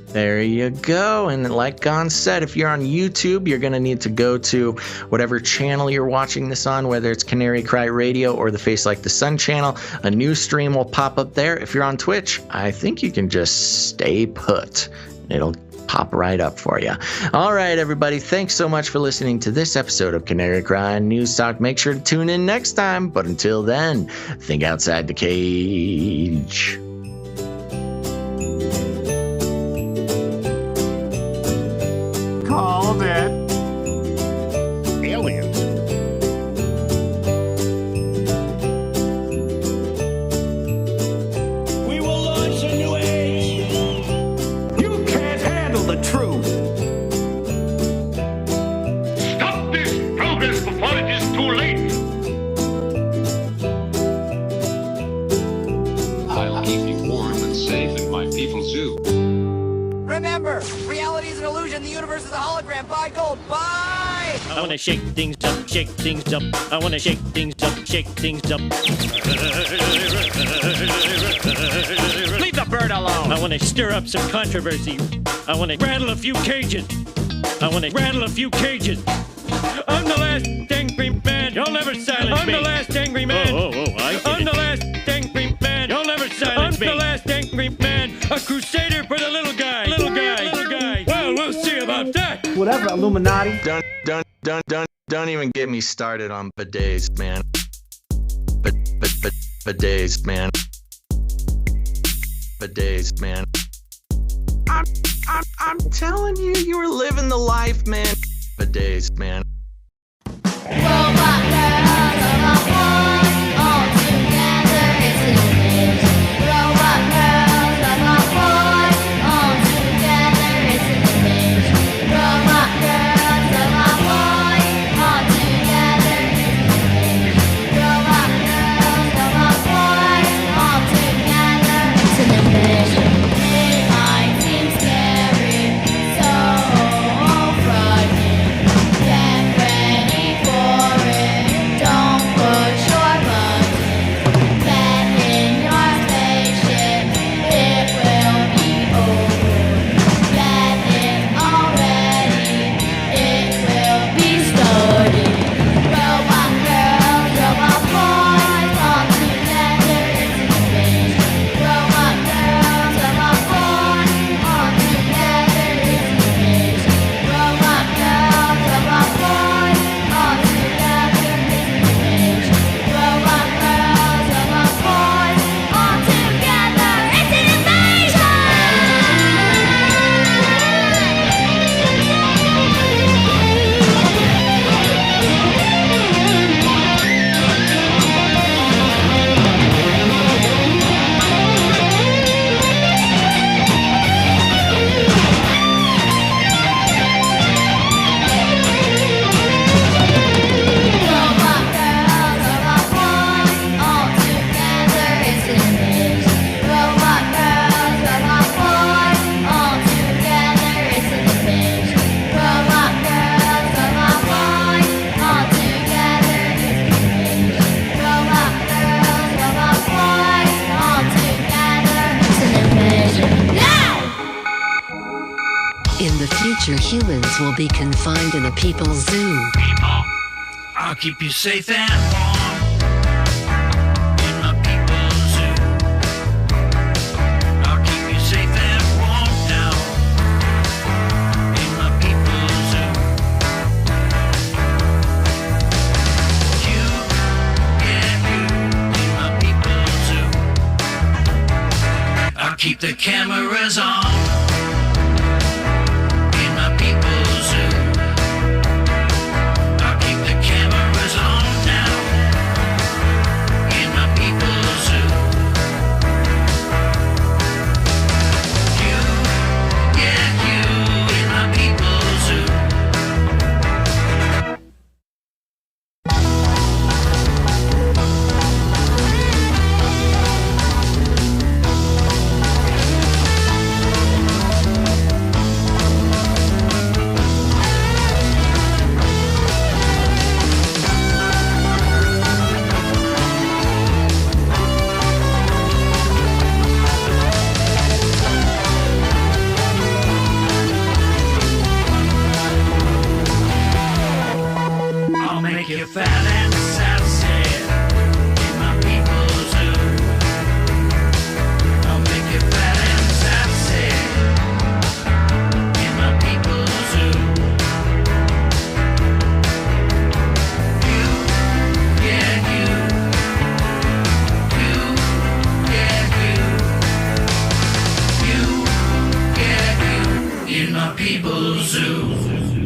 There you go. And like Gon said, if you're on YouTube, you're going to need to go to whatever channel you're watching this on, whether it's Canary Cry Radio or the Face Like the Sun channel. A new stream will pop up there. If you're on Twitch, I think you can just stay put. It'll pop right up for you. All right, everybody. Thanks so much for listening to this episode of Canary Cry News Talk. Make sure to tune in next time. But until then, think outside the cage. Called it. Aliens. We will launch a new age. You can't handle the truth. Stop this progress before it is too late. I'll keep you warm and safe in my people's zoo. Remember, reality is an illusion. The universe is a hologram. Buy gold. Buy! I wanna shake things up, shake things up. I wanna shake things up, shake things up. Leave the bird alone. I wanna stir up some controversy. I wanna rattle a few cages. I wanna rattle a few cages. I'm the last angry man. You'll never silence me. I'm the last angry man. I'm the last angry man. You'll never silence me. I'm the last angry man. A crusader for the little guy. Little guy. Little guy. Well, we'll see about that. Whatever, Illuminati. Don't even get me started on bidets, man. Bidets, man. Bidets, man. I'm telling you, you were living the life, man. Bidets, man. Robot girls, robot boys, all together it's an image. Robot girls, robot boys, all together it's an image. Robot girls, robot boys, all together it's an image. Robot girls, robot boys, all together it's an image. It might seem scary, so frightening. Get ready for it. Don't push your buttons. Get in your spaceship. It will be over. Get in already. It will be starting. Robot girls, robot boys, all together it's an image. Robot girls, robot boys, all together it's an image. Robot girls, robot boys, all together it's an image. Robot girls, robot boys, all together it's an invasion! Robot girls, robot boys, all together it's an image. Robot girls, robot boys, all together it's an image. Robot girls, robot boys, all together it's an image. Robot girls, robot boys, all together it's an image. Now! In the future, humans will be confined in a people's zoo. I'll keep you safe and warm in my people's zoo. I'll keep you safe and warm now in my people's zoo. You, yeah, you in my people's zoo. I'll keep the cameras on in my people's zoo. I'll keep the cameras on now in my people's zoo. You, yeah, you in my people's zoo. People's Zoo.